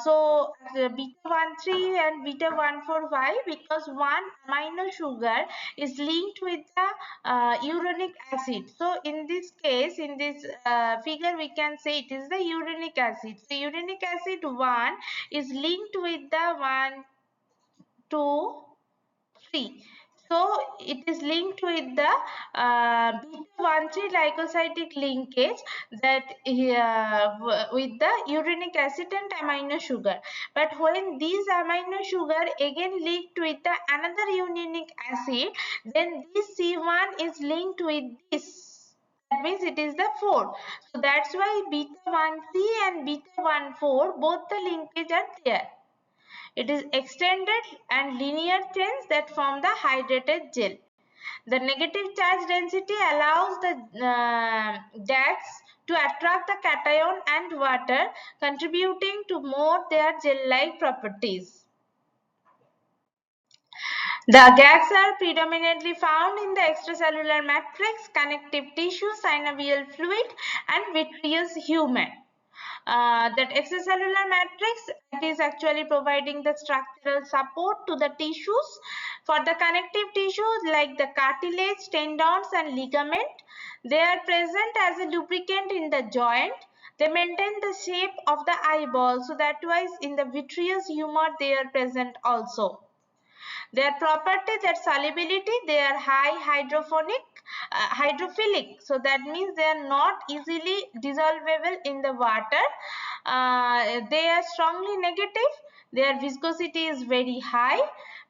So the beta-1,3 and beta-1,4, why? Because one amino sugar is linked with the uronic acid. So in this case, in this figure, we can say it is the uronic acid. So uronic acid 1 is linked with the 1, 2, 3. So it is linked with the beta-1,3 glycosidic linkage, that with the uronic acid and amino sugar. But when these amino sugar again linked with the another uronic acid, then this C1 is linked with this. That means it is the 4. So that's why beta-1,3 and beta-1,4 both the linkage are there. It is extended and linear chains that form the hydrated gel. The negative charge density allows the GAGs to attract the cation and water, contributing to more their gel-like properties. The GAGs are predominantly found in the extracellular matrix, connective tissue, synovial fluid, and vitreous humor. That extracellular matrix is actually providing the structural support to the tissues, For the connective tissues like the cartilage, tendons and ligament, they are present as a lubricant in the joint. They maintain the shape of the eyeball, so that why in the vitreous humor they are present also. Their property, their solubility, they are hydrophilic. So that means they are not easily dissolvable in the water. They are strongly negative. Their viscosity is very high.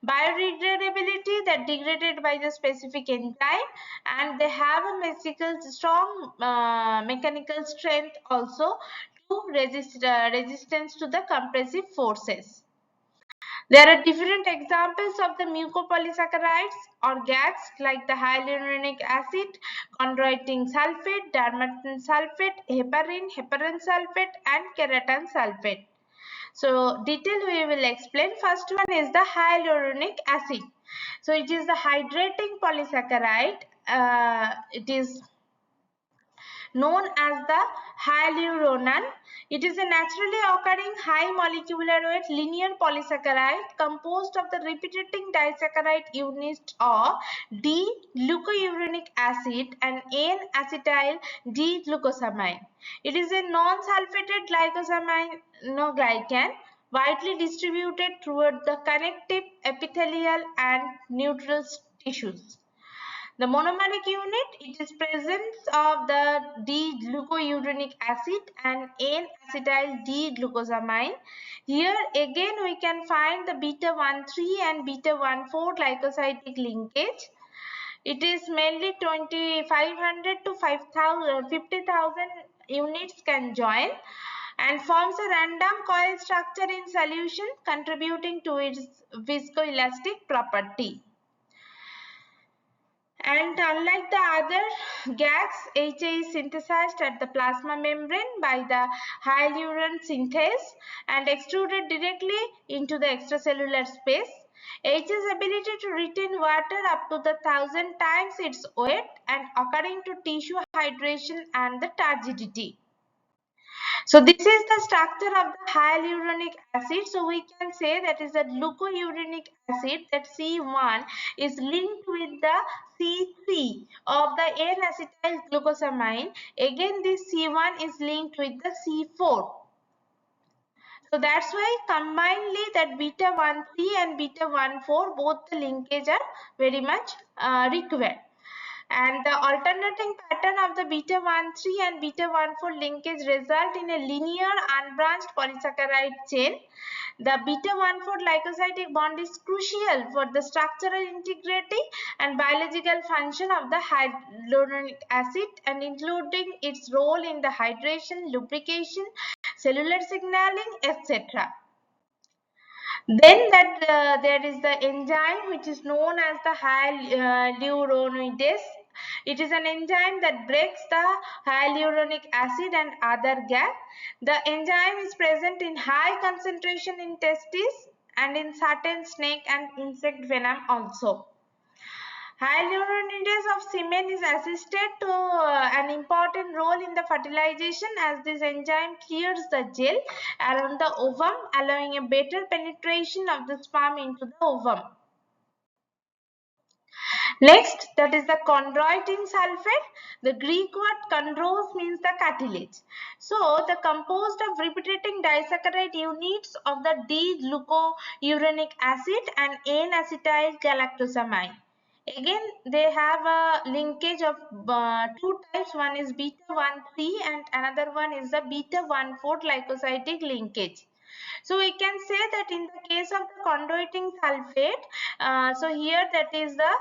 Biodegradability, that degraded by the specific enzyme, and they have a strong mechanical strength also to resistance to the compressive forces. There are different examples of the mucopolysaccharides or GAGs like the hyaluronic acid, chondroitin sulfate, dermatan sulfate, heparin sulfate and keratan sulfate. So detail we will explain. First one is the hyaluronic acid. So it is the hydrating polysaccharide. It is known as the hyaluronan. It is a naturally occurring high molecular weight linear polysaccharide composed of the repeating disaccharide units of D-glucouronic acid and N-acetyl D-glucosamine. It is a non-sulfated glycosaminoglycan widely distributed throughout the connective, epithelial and neural tissues. The monomeric unit, it is presence of the D-glucouronic acid and N-acetyl D-glucosamine. Here again we can find the beta-1,3 and beta-1,4 glycosidic linkage. It is mainly 2,500 to 50,000 units can join and forms a random coil structure in solution, contributing to its viscoelastic property. And unlike the other GAGs, HA is synthesized at the plasma membrane by the hyaluron synthase and extruded directly into the extracellular space. HA's ability to retain water up to the 1,000 times its weight and occurring to tissue hydration and the turgidity. So this is the structure of the hyaluronic acid. So we can say that is the glucouronic acid, that C1 is linked with the C3 of the N-acetyl glucosamine. Again this C1 is linked with the C4. So that's why combinedly that beta-1,3 and beta-1,4 both the linkage are very much required. And the alternating pattern of the beta-1,3 and beta-1,4 linkage result in a linear unbranched polysaccharide chain. The beta-1,4 glycosidic bond is crucial for the structural integrity and biological function of the hyaluronic acid and including its role in the hydration, lubrication, cellular signaling, etc. Then there is the enzyme which is known as the hyaluronidase. It is an enzyme that breaks the hyaluronic acid and other gas. The enzyme is present in high concentration in testes and in certain snake and insect venom also. Hyaluronidase of semen is assisted to an important role in the fertilization as this enzyme clears the gel around the ovum, allowing a better penetration of the sperm into the ovum. Next, that is the chondroitin sulfate. The Greek word chondros means the cartilage. So, the composed of repeating disaccharide units of the D-glucouronic acid and N-acetyl galactosamine. Again, they have a linkage of two types. One is beta-1,3 and another one is the beta-1,4 glycosidic linkage. So we can say that in the case of the chondroitin sulfate, so here that is the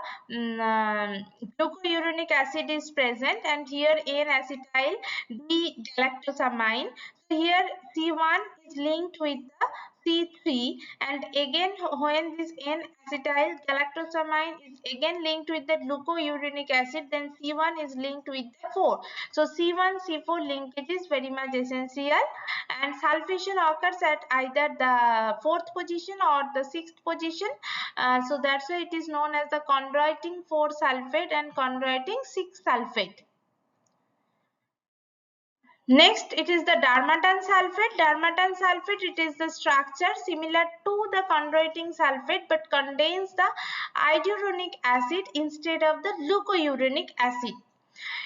glucouronic acid is present and here N-acetyl D-galactosamine. So here C1 is linked with the C3 and again when this N-acetyl galactosamine is again linked with the glucouronic acid, then C1 is linked with the 4. So C1 C4 linkage is very much essential and sulfation occurs at either the 4th position or the 6th position. So that's why it is known as the chondroitin 4 sulfate and chondroitin 6 sulfate. Next, it is the darmatan sulfate. Darmatan sulfate, it is the structure similar to the chondroitin sulfate but contains the iduronate acid instead of the leucouronic acid.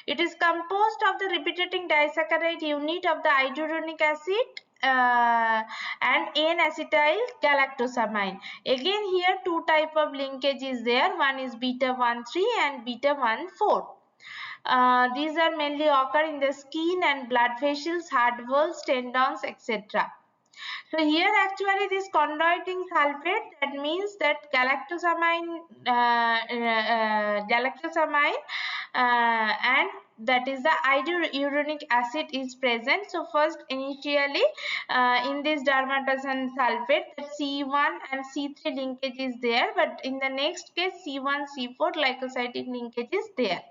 It is composed of the repeating disaccharide unit of the iduronate acid and N-acetyl galactosamine. Again here two type of linkage is there. One is beta 1,3 and beta 1,4. These are mainly occur in the skin and blood vessels, heart valves, tendons, etc. So here actually this chondroitin sulfate, that means that galactosamine and that is the iduronate acid is present. So first initially in this darmatan sulfate, the C1 and C3 linkage is there, but in the next case C1 C4 glycosidic linkage is there.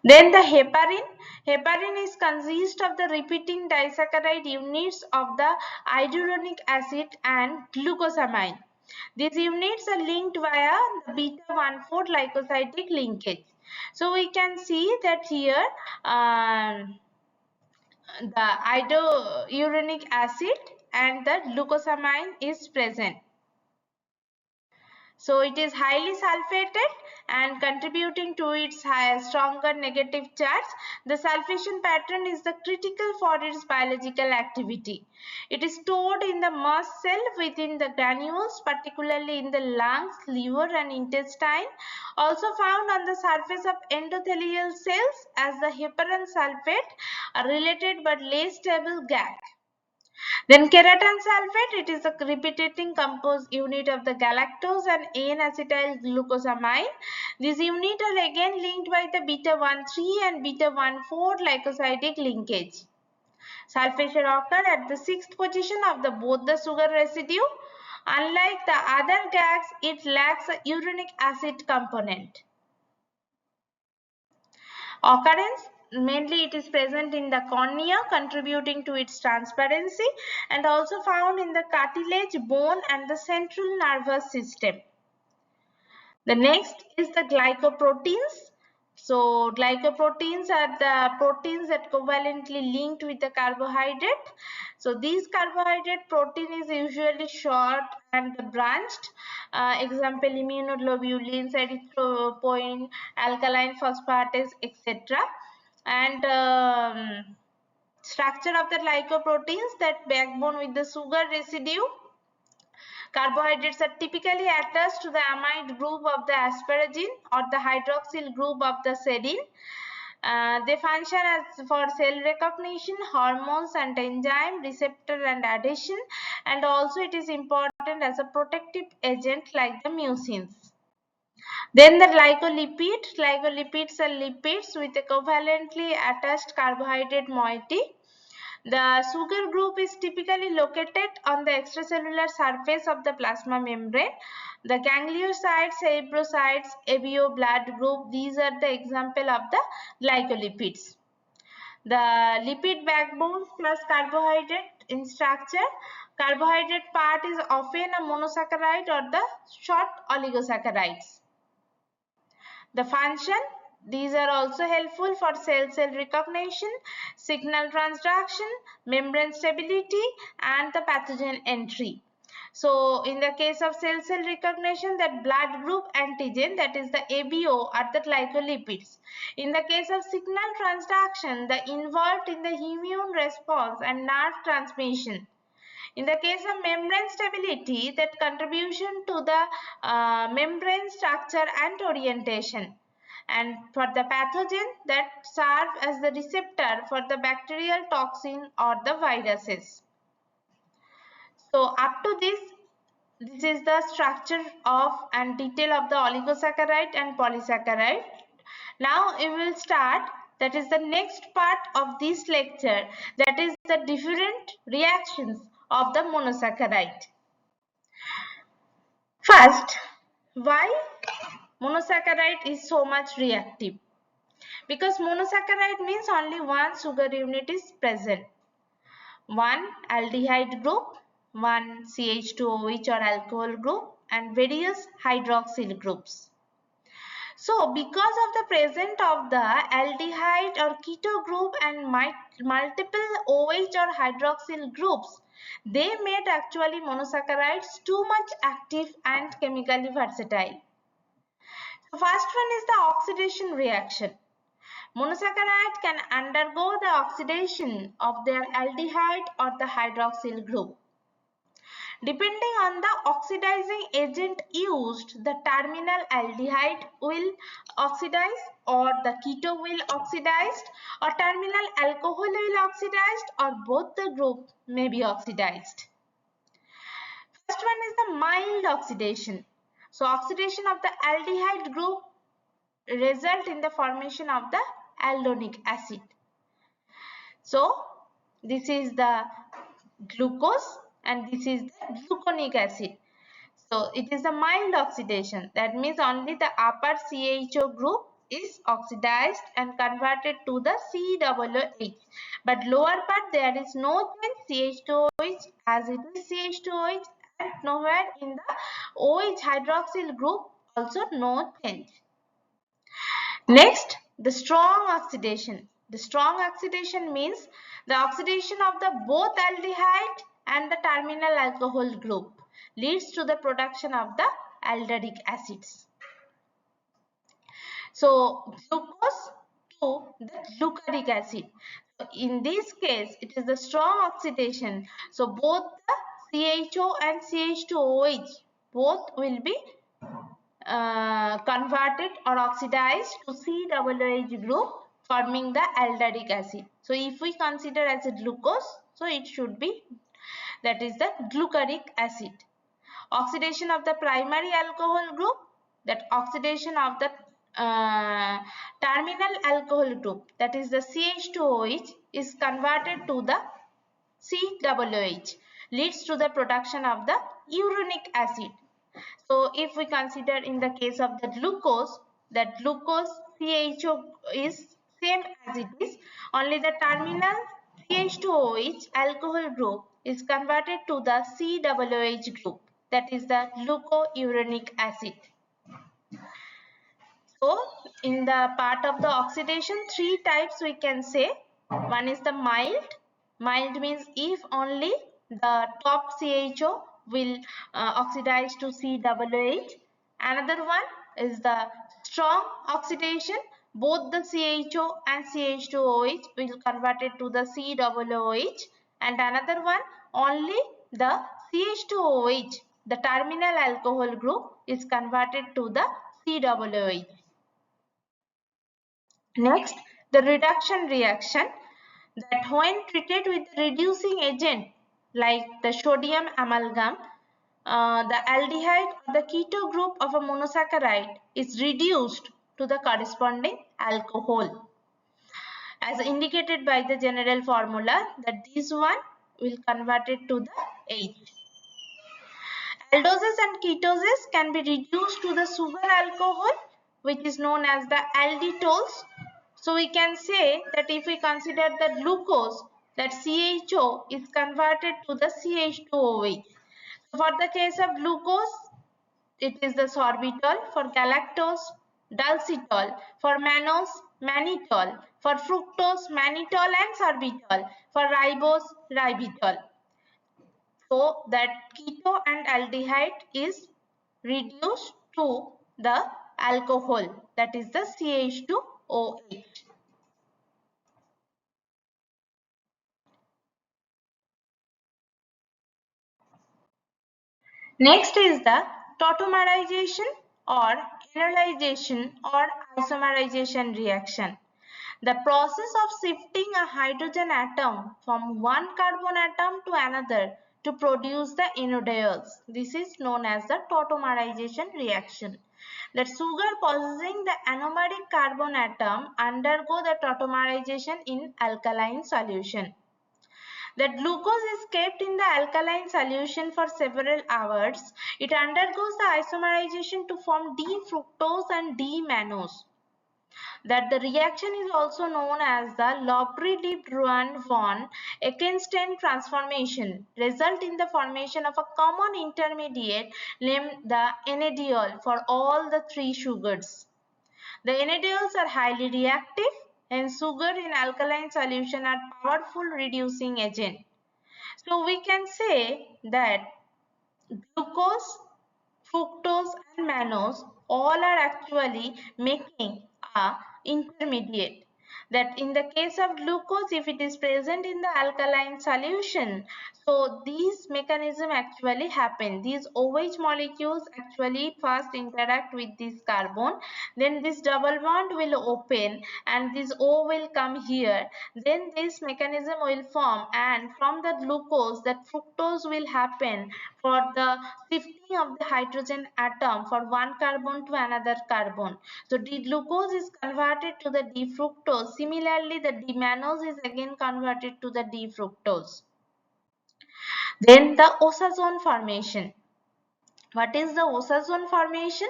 Then the heparin. Heparin is consist of the repeating disaccharide units of the iduronate acid and glucosamine. These units are linked via the beta 1,4 glycosidic linkage. So we can see that here the iduronate acid and the glucosamine is present. So it is highly sulfated and contributing to its stronger negative charge. The sulfation pattern is the critical for its biological activity. It is stored in the mast cell within the granules, particularly in the lungs, liver and intestine. Also found on the surface of endothelial cells as the heparin sulfate, a related but less stable GAG. Then keratan sulfate, it is a repeating composed unit of the galactose and N-acetyl glucosamine. These units are again linked by the beta 1,3 and beta 1,4 glycosidic linkage. Sulfation occur at the 6th position of the both the sugar residue. Unlike the other GAGs, it lacks a uronic acid component. Occurrence, mainly it is present in the cornea, contributing to its transparency, and also found in the cartilage, bone and the central nervous system. The next is the glycoproteins. So glycoproteins are the proteins that covalently linked with the carbohydrate. So these carbohydrate protein is usually short and branched. Example immunoglobulins, erythropoietin, alkaline phosphatase, etc. And structure of the glycoproteins, that backbone with the sugar residue. Carbohydrates are typically attached to the amide group of the asparagine or the hydroxyl group of the serine. They function as for cell recognition, hormones and enzyme, receptor and adhesion, and also it is important as a protective agent like the mucins. Then the glycolipids. Glycolipids are lipids with a covalently attached carbohydrate moiety. The sugar group is typically located on the extracellular surface of the plasma membrane. The gangliosides, cerebrosides, ABO blood group, these are the example of the glycolipids. The lipid backbone plus carbohydrate in structure. Carbohydrate part is often a monosaccharide or the short oligosaccharides. The function, these are also helpful for cell-cell recognition, signal transduction, membrane stability and the pathogen entry. So in the case of cell-cell recognition, that blood group antigen, that is the ABO, are the glycolipids. In the case of signal transduction, the involved in the immune response and nerve transmission. In the case of membrane stability, that contribution to the membrane structure and orientation. And for the pathogen, that serve as the receptor for the bacterial toxin or the viruses. So up to this is the structure of and detail of the oligosaccharide and polysaccharide. Now we will start, that is the next part of this lecture, that is the different reactions of the monosaccharide. First, why monosaccharide is so much reactive? Because monosaccharide means only one sugar unit is present. One aldehyde group, one CH2OH or alcohol group and various hydroxyl groups. So because of the presence of the aldehyde or keto group and multiple OH or hydroxyl groups, they made actually monosaccharides too much active and chemically versatile. The first one is the oxidation reaction. Monosaccharides can undergo the oxidation of their aldehyde or the hydroxyl group. Depending on the oxidizing agent used, the terminal aldehyde will oxidize or the keto will oxidize or terminal alcohol will oxidize or both the group may be oxidized. First one is the mild oxidation. So oxidation of the aldehyde group result in the formation of the aldonic acid. So this is the glucose and this is the gluconic acid. So it is a mild oxidation. That means only the upper CHO group is oxidized and converted to the COOH. But lower part there is no change CH2OH as it is CH2OH and nowhere in the OH hydroxyl group also no change. Next, the strong oxidation. The strong oxidation means the oxidation of the both aldehyde and the terminal alcohol group leads to the production of the alderic acids. So, glucose to the glucaric acid. So, in this case, it is the strong oxidation. So, both the CHO and CH2OH both will be converted or oxidized to COOH group forming the alderic acid. So if we consider as a glucose, so it should be that is the glucaric acid. Oxidation of the primary alcohol group, that oxidation of the terminal alcohol group, that is the CH2OH is converted to the COOH, leads to the production of the uronic acid. So if we consider in the case of the glucose, that glucose CHO is same as it is, only the terminal CH2OH alcohol group is converted to the COOH group, that is the glucouronic acid. So in the part of the oxidation, three types we can say. One is the mild. Mild means if only the top CHO will oxidize to COOH. Another one is the strong oxidation. Both the CHO and CH2OH will convert it to the COOH. And another one, only the CH2OH, the terminal alcohol group, is converted to the COOH. Next, the reduction reaction, that when treated with reducing agent like the sodium amalgam, the aldehyde or the keto group of a monosaccharide is reduced to the corresponding alcohol as indicated by the general formula, that this one will convert it to the H. Aldoses and ketoses can be reduced to the sugar alcohol, which is known as the alditols. So we can say that if we consider the glucose, that CHO is converted to the CH2OH. For the case of glucose, it is the sorbitol. For galactose, dulcitol. For mannose, mannitol. For fructose, mannitol and sorbitol. For ribose, ribitol. So that keto and aldehyde is reduced to the alcohol, that is the CH2OH. Next is the tautomerization or enolization or isomerization reaction. The process of shifting a hydrogen atom from one carbon atom to another to produce the enodiols. This is known as the tautomerization reaction. That sugar possessing the anomeric carbon atom undergo the tautomerization in alkaline solution. That glucose is kept in the alkaline solution for several hours. It undergoes the isomerization to form D-fructose and D-mannose. That the reaction is also known as the Lobry-Liebruan von Eckenstein transformation, result in the formation of a common intermediate named the enediol for all the three sugars. The NADOs are highly reactive and sugar in alkaline solution are powerful reducing agent. So we can say that glucose, fructose and mannose all are actually making a intermediate. That in the case of glucose, if it is present in the alkaline solution, so these mechanism actually happen. These OH molecules actually first interact with this carbon, then this double bond will open and this O will come here, then this mechanism will form, and from the glucose that fructose will happen for the shifting of the hydrogen atom from one carbon to another carbon. So D-glucose is converted to the D-fructose. Similarly, the D-mannose is again converted to the D-fructose. Then the osazone formation. What is the osazone formation?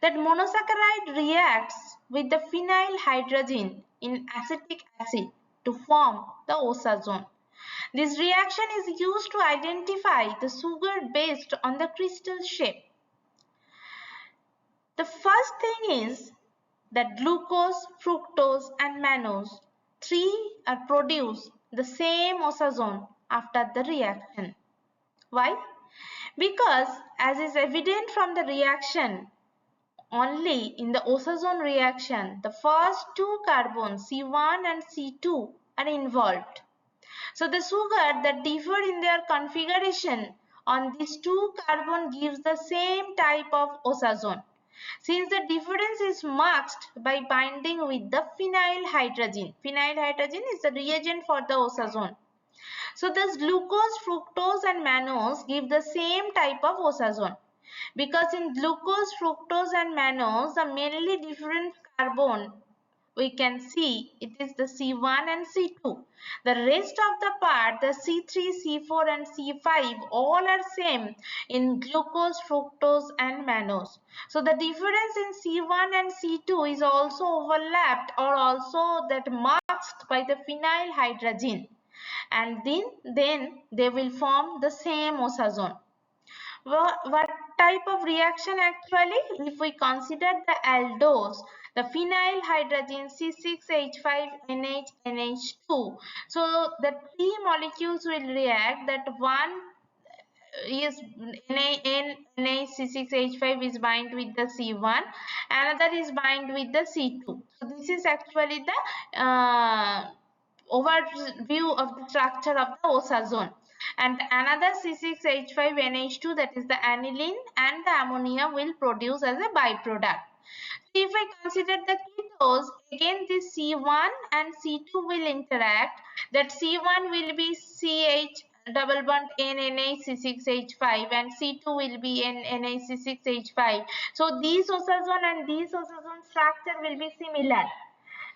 That monosaccharide reacts with the phenyl hydrogen in acetic acid to form the osazone. This reaction is used to identify the sugar based on the crystal shape. The first thing is that glucose, fructose and mannose, three are produced the same osazone after the reaction. Why? Because as is evident from the reaction, only in the osazone reaction, the first two carbons C1 and C2 are involved. So the sugar that differ in their configuration on these two carbon gives the same type of osazone. Since the difference is masked by binding with the phenyl hydrogen. Phenyl hydrogen is the reagent for the osazone. So thus glucose, fructose and mannose give the same type of osazone. Because in glucose, fructose and mannose, the mainly different carbon we can see it is the C1 and C2. The rest of the part, the C3, C4 and C5 all are same in glucose, fructose and mannose. So the difference in C1 and C2 is also overlapped or also that masked by the phenyl hydrogen, and then they will form the same osazone. What type of reaction actually? If we consider the aldose, the phenyl hydrogen C6H5NH2. So the three molecules will react. That one is NaC6H5 is bind with the C1, another is bind with the C2. So this is actually the overview of the structure of the osazone. And another C6H5NH2, that is the aniline and the ammonia will produce as a byproduct. If I consider the ketose, again this C1 and C2 will interact. That C1 will be CH double bond NaC6H5 and C2 will be NaC6H5. So these osazone and these osazone structure will be similar,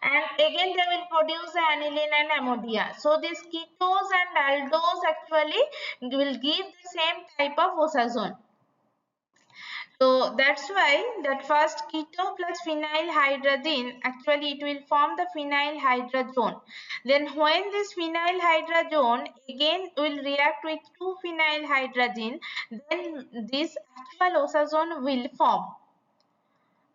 and again they will produce the aniline and ammonia. So this ketose and aldose actually will give the same type of osazone. So that's why that first keto plus phenyl hydrazine, actually it will form the phenyl hydrazone. Then when this phenyl hydrazone again will react with two phenyl hydrazine, then this actual osazone will form.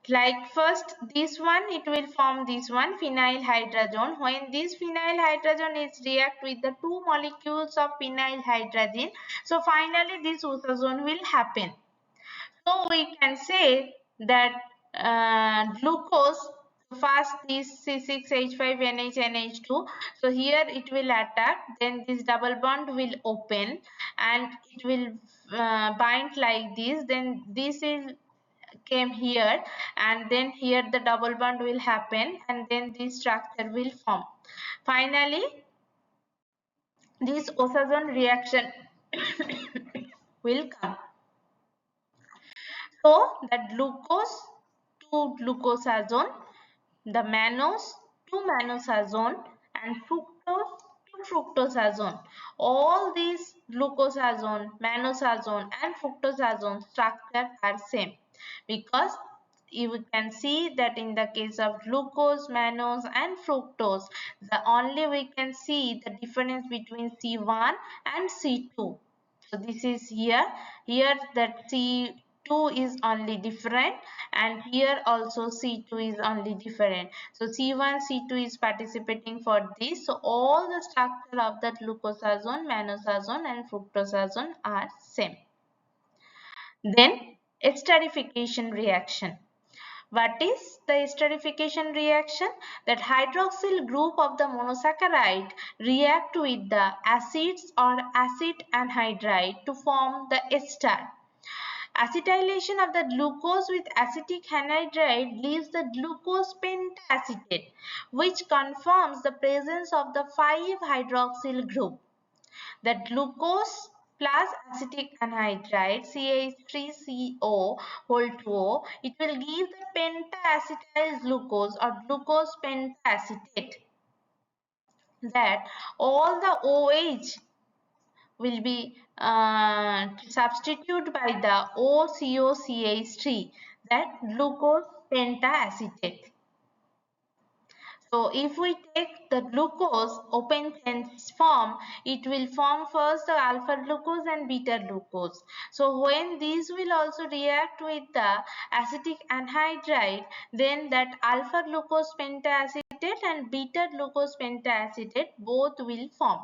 Like first this one, it will form this one phenyl hydrazone. When this phenyl hydrazone is react with the two molecules of phenyl hydrazine, so finally this osazone will happen. So we can say that glucose, first this C6H5NH2, so here it will attack, then this double bond will open and it will bind like this, then this is came here and then here the double bond will happen and then this structure will form. Finally, this osazone reaction will come. So that glucose to glucosazone, the mannose to mannosazone and fructose to fructosazone. All these glucosazone, mannosazone and fructosazone structure are same, because you can see that in the case of glucose, mannose and fructose, the only we can see the difference between C1 and C2. So this is here that C 2 is only different, and here also C2 is only different. So C1, C2 is participating for this. So all the structure of that glucosazone, mannosazone and fructosazone are same. Then esterification reaction. What is the esterification reaction? That hydroxyl group of the monosaccharide react with the acids or acid anhydride to form the ester. Acetylation of the glucose with acetic anhydride leaves the glucose pentaacetate, which confirms the presence of the 5-hydroxyl group. The glucose plus acetic anhydride CH3CO whole 2O, it will give the pentaacetyl glucose or glucose pentaacetate. That all the OH will be substituted by the OCOCH3, that glucose pentaacetate. So if we take the glucose open chain form, it will form first the alpha glucose and beta glucose. So when these will also react with the acetic anhydride, then that alpha glucose pentaacetate and beta glucose pentaacetate both will form.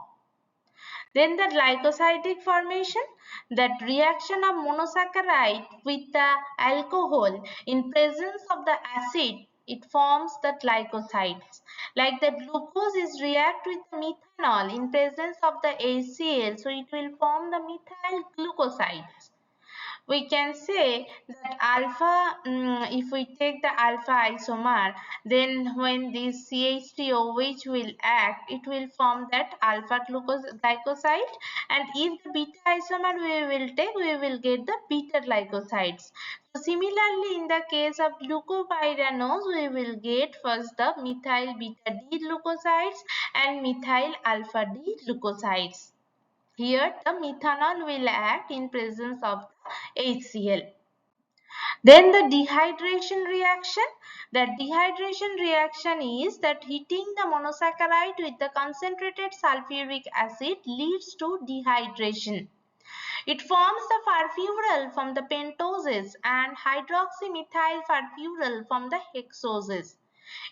Then the glycosidic formation, that reaction of monosaccharide with the alcohol in presence of the acid, it forms the glycosides. Like the glucose is react with methanol in presence of the HCl, so it will form the methyl glucosides. We can say that alpha, if we take the alpha isomer, then when this CH3OH will act, it will form that alpha glycoside, and if the beta isomer we will take, we will get the beta glycosides. So similarly, in the case of glucopyranose, we will get first the methyl beta D glucosides and methyl alpha D glucosides. Here the methanol will act in presence of the HCl. Then the dehydration reaction. The dehydration reaction is that heating the monosaccharide with the concentrated sulfuric acid leads to dehydration. It forms the furfural from the pentoses and hydroxymethyl furfural from the hexoses.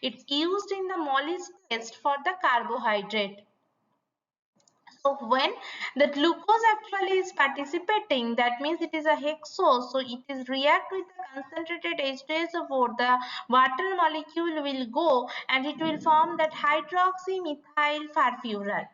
It's used in the Mollis test for the carbohydrate. So when the glucose actually is participating, that means it is a hexose, so it is react with the concentrated H2SO4, the water molecule will go and it will form that hydroxymethyl furfural.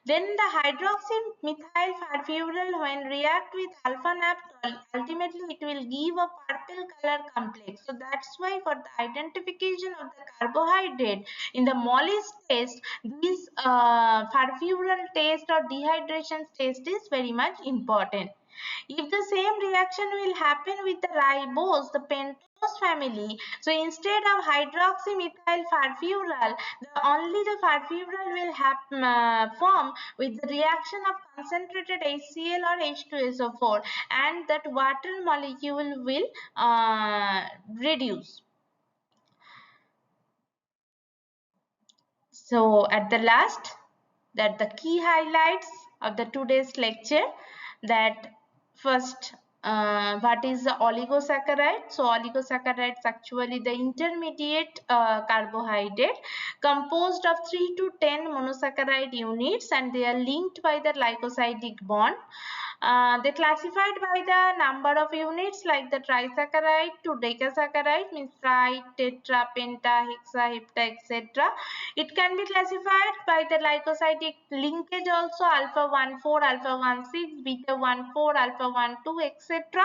Then the hydroxymethyl furfural, when react with alpha naphthol, ultimately it will give a purple color complex. So that's why for the identification of the carbohydrate in the Mollis test, this furfural test or dehydration test is very much important. If the same reaction will happen with the ribose, the pentose family, so instead of hydroxymethyl furfural, only the furfural will form with the reaction of concentrated HCl or H2SO4, and that water molecule will reduce. So at the last, that the key highlights of the today's lecture, that first, what is the oligosaccharide? So oligosaccharides actually the intermediate carbohydrate composed of 3 to 10 monosaccharide units, and they are linked by the glycosidic bond. They classified by the number of units, like the trisaccharide to decasaccharide, means tri, tetra, penta, hexa, hepta, etc. It can be classified by the glycosidic linkage also, alpha 1,4, alpha 1,6, beta 1,4, alpha 1,2, etc.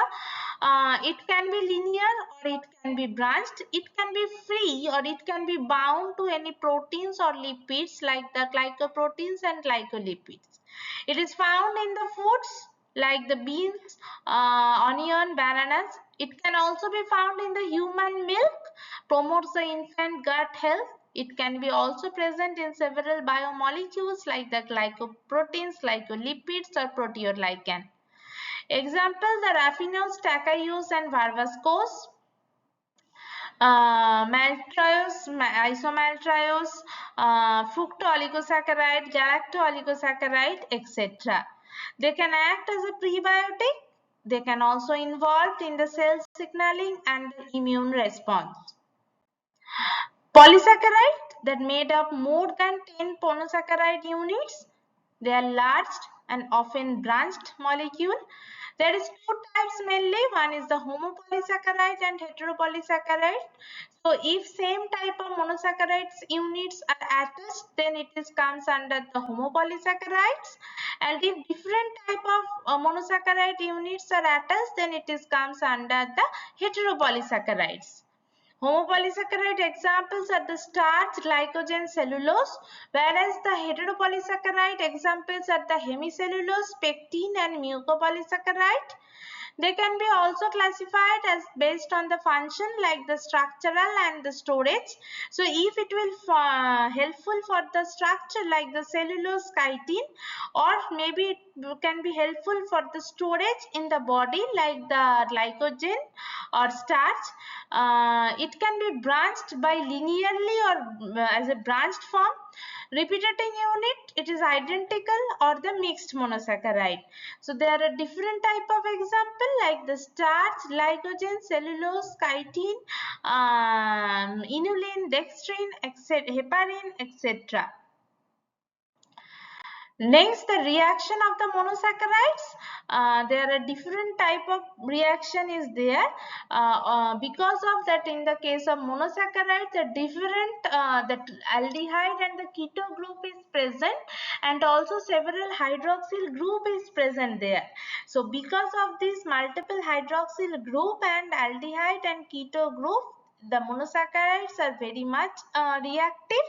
It can be linear or it can be branched. It can be free or it can be bound to any proteins or lipids, like the glycoproteins and glycolipids. It is found in the foods like the beans, onion, bananas. It can also be found in the human milk, promotes the infant gut health. It can be also present in several biomolecules like the glycoproteins, glycolipids or proteoglycan. Examples are Raffinose, Stachyose and Verbascose, maltose, isomaltose, fructooligosaccharides, galactooligosaccharides, etc. They can act as a prebiotic They can also involved in the cell signaling and the immune response. Polysaccharide that made up more than 10 monosaccharide units. They are large and often branched molecule. There is two types mainly. One is the homopolysaccharide and heteropolysaccharide. So if same type of monosaccharides units are attached, then it is comes under the homopolysaccharides. And if different type of monosaccharide units are attached, then it is comes under the heteropolysaccharides. Homopolysaccharide examples are the starch, glycogen, cellulose, whereas the heteropolysaccharide examples are the hemicellulose, pectin and mucopolysaccharide. They can be also classified as based on the function like the structural and the storage. So if it will helpful for the structure like the cellulose chitin, or maybe it can be helpful for the storage in the body like the glycogen or starch. It can be branched by linearly or as a branched form. Repeating unit, it is identical or the mixed monosaccharide. So there are different type of example like the starch, glycogen, cellulose, chitin, inulin, dextrin, etc., heparin, etc. Next, the reaction of the monosaccharides. There are different type of reaction is there. Because of that, in the case of monosaccharides, the different that aldehyde and the keto group is present, and also several hydroxyl group is present there. So because of this multiple hydroxyl group and aldehyde and keto group, the monosaccharides are very much reactive.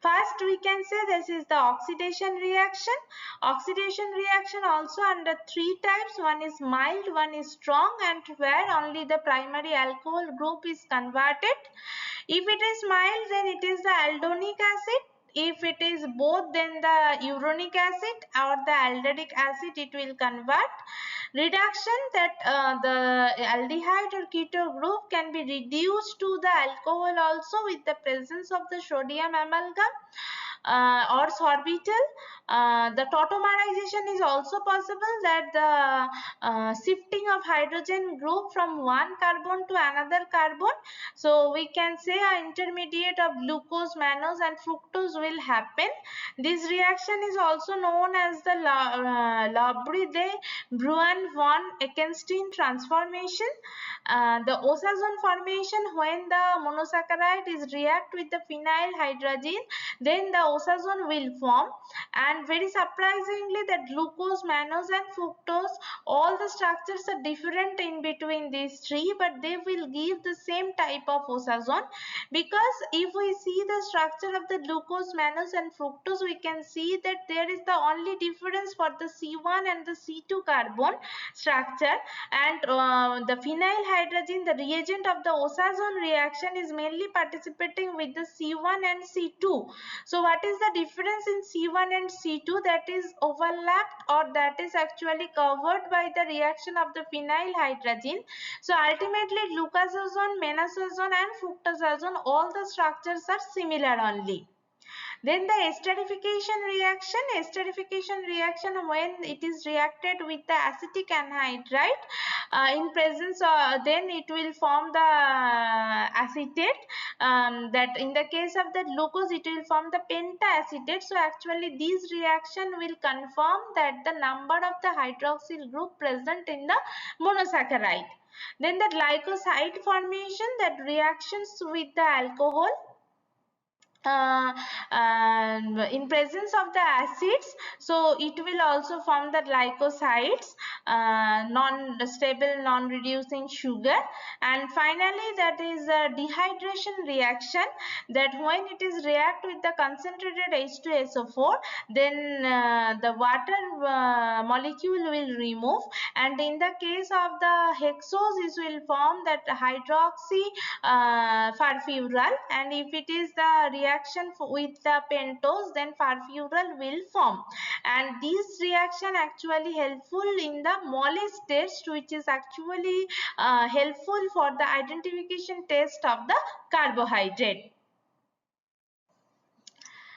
First, we can say this is the oxidation reaction. Oxidation reaction also under three types. One is mild, one is strong, and where only the primary alcohol group is converted. If it is mild, then it is the aldonic acid. If it is both, then the uronic acid or the alderic acid it will convert. Reduction, that the aldehyde or keto group can be reduced to the alcohol also with the presence of the sodium amalgam or sorbitol. The tautomerization is also possible, that the shifting of hydrogen group from one carbon to another carbon. So we can say an intermediate of glucose, mannose and fructose will happen. This reaction is also known as the Labride-Bruun-von Eckstein transformation. The osazone formation, when the monosaccharide is react with the phenyl hydrazine, then the osazone will form. And very surprisingly, that glucose, mannose and fructose, all the structures are different in between these three, but they will give the same type of osazone. Because if we see the structure of the glucose, mannose and fructose, we can see that there is the only difference for the C1 and the C2 carbon structure, and the phenyl hydrazine, the reagent of the osazone reaction, is mainly participating with the C1 and C2. So what is the difference in C1 and C2? That is overlapped, or that is actually covered by the reaction of the phenyl hydrazine. So ultimately glucosazone, mannose and fructosazone, all the structures are similar only. Then the esterification reaction, when it is reacted with the acetic anhydride in presence, then it will form the acetate. That in the case of the glucose, it will form the pentaacetate. So actually this reaction will confirm that the number of the hydroxyl group present in the monosaccharide. Then the glycoside formation, that reactions with the alcohol and in presence of the acids, so it will also form the glycosides, non-stable, non-reducing sugar. And finally, that is a dehydration reaction, that when it is react with the concentrated H2SO4, then the water molecule will remove, and in the case of the hexose, it will form that hydroxy furfural, and if it is the reaction with the pentose, then furfural will form. And this reaction actually helpful in the Moles test, which is actually helpful for the identification test of the carbohydrate.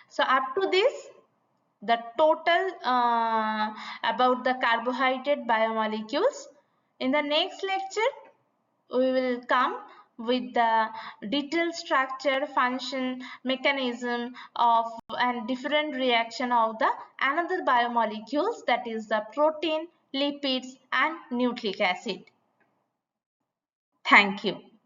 So up to this, the total about the carbohydrate biomolecules. In the next lecture, we will come with the detailed structure, function, mechanism of and different reaction of the another biomolecules, that is the protein, lipids and nucleic acid. Thank you.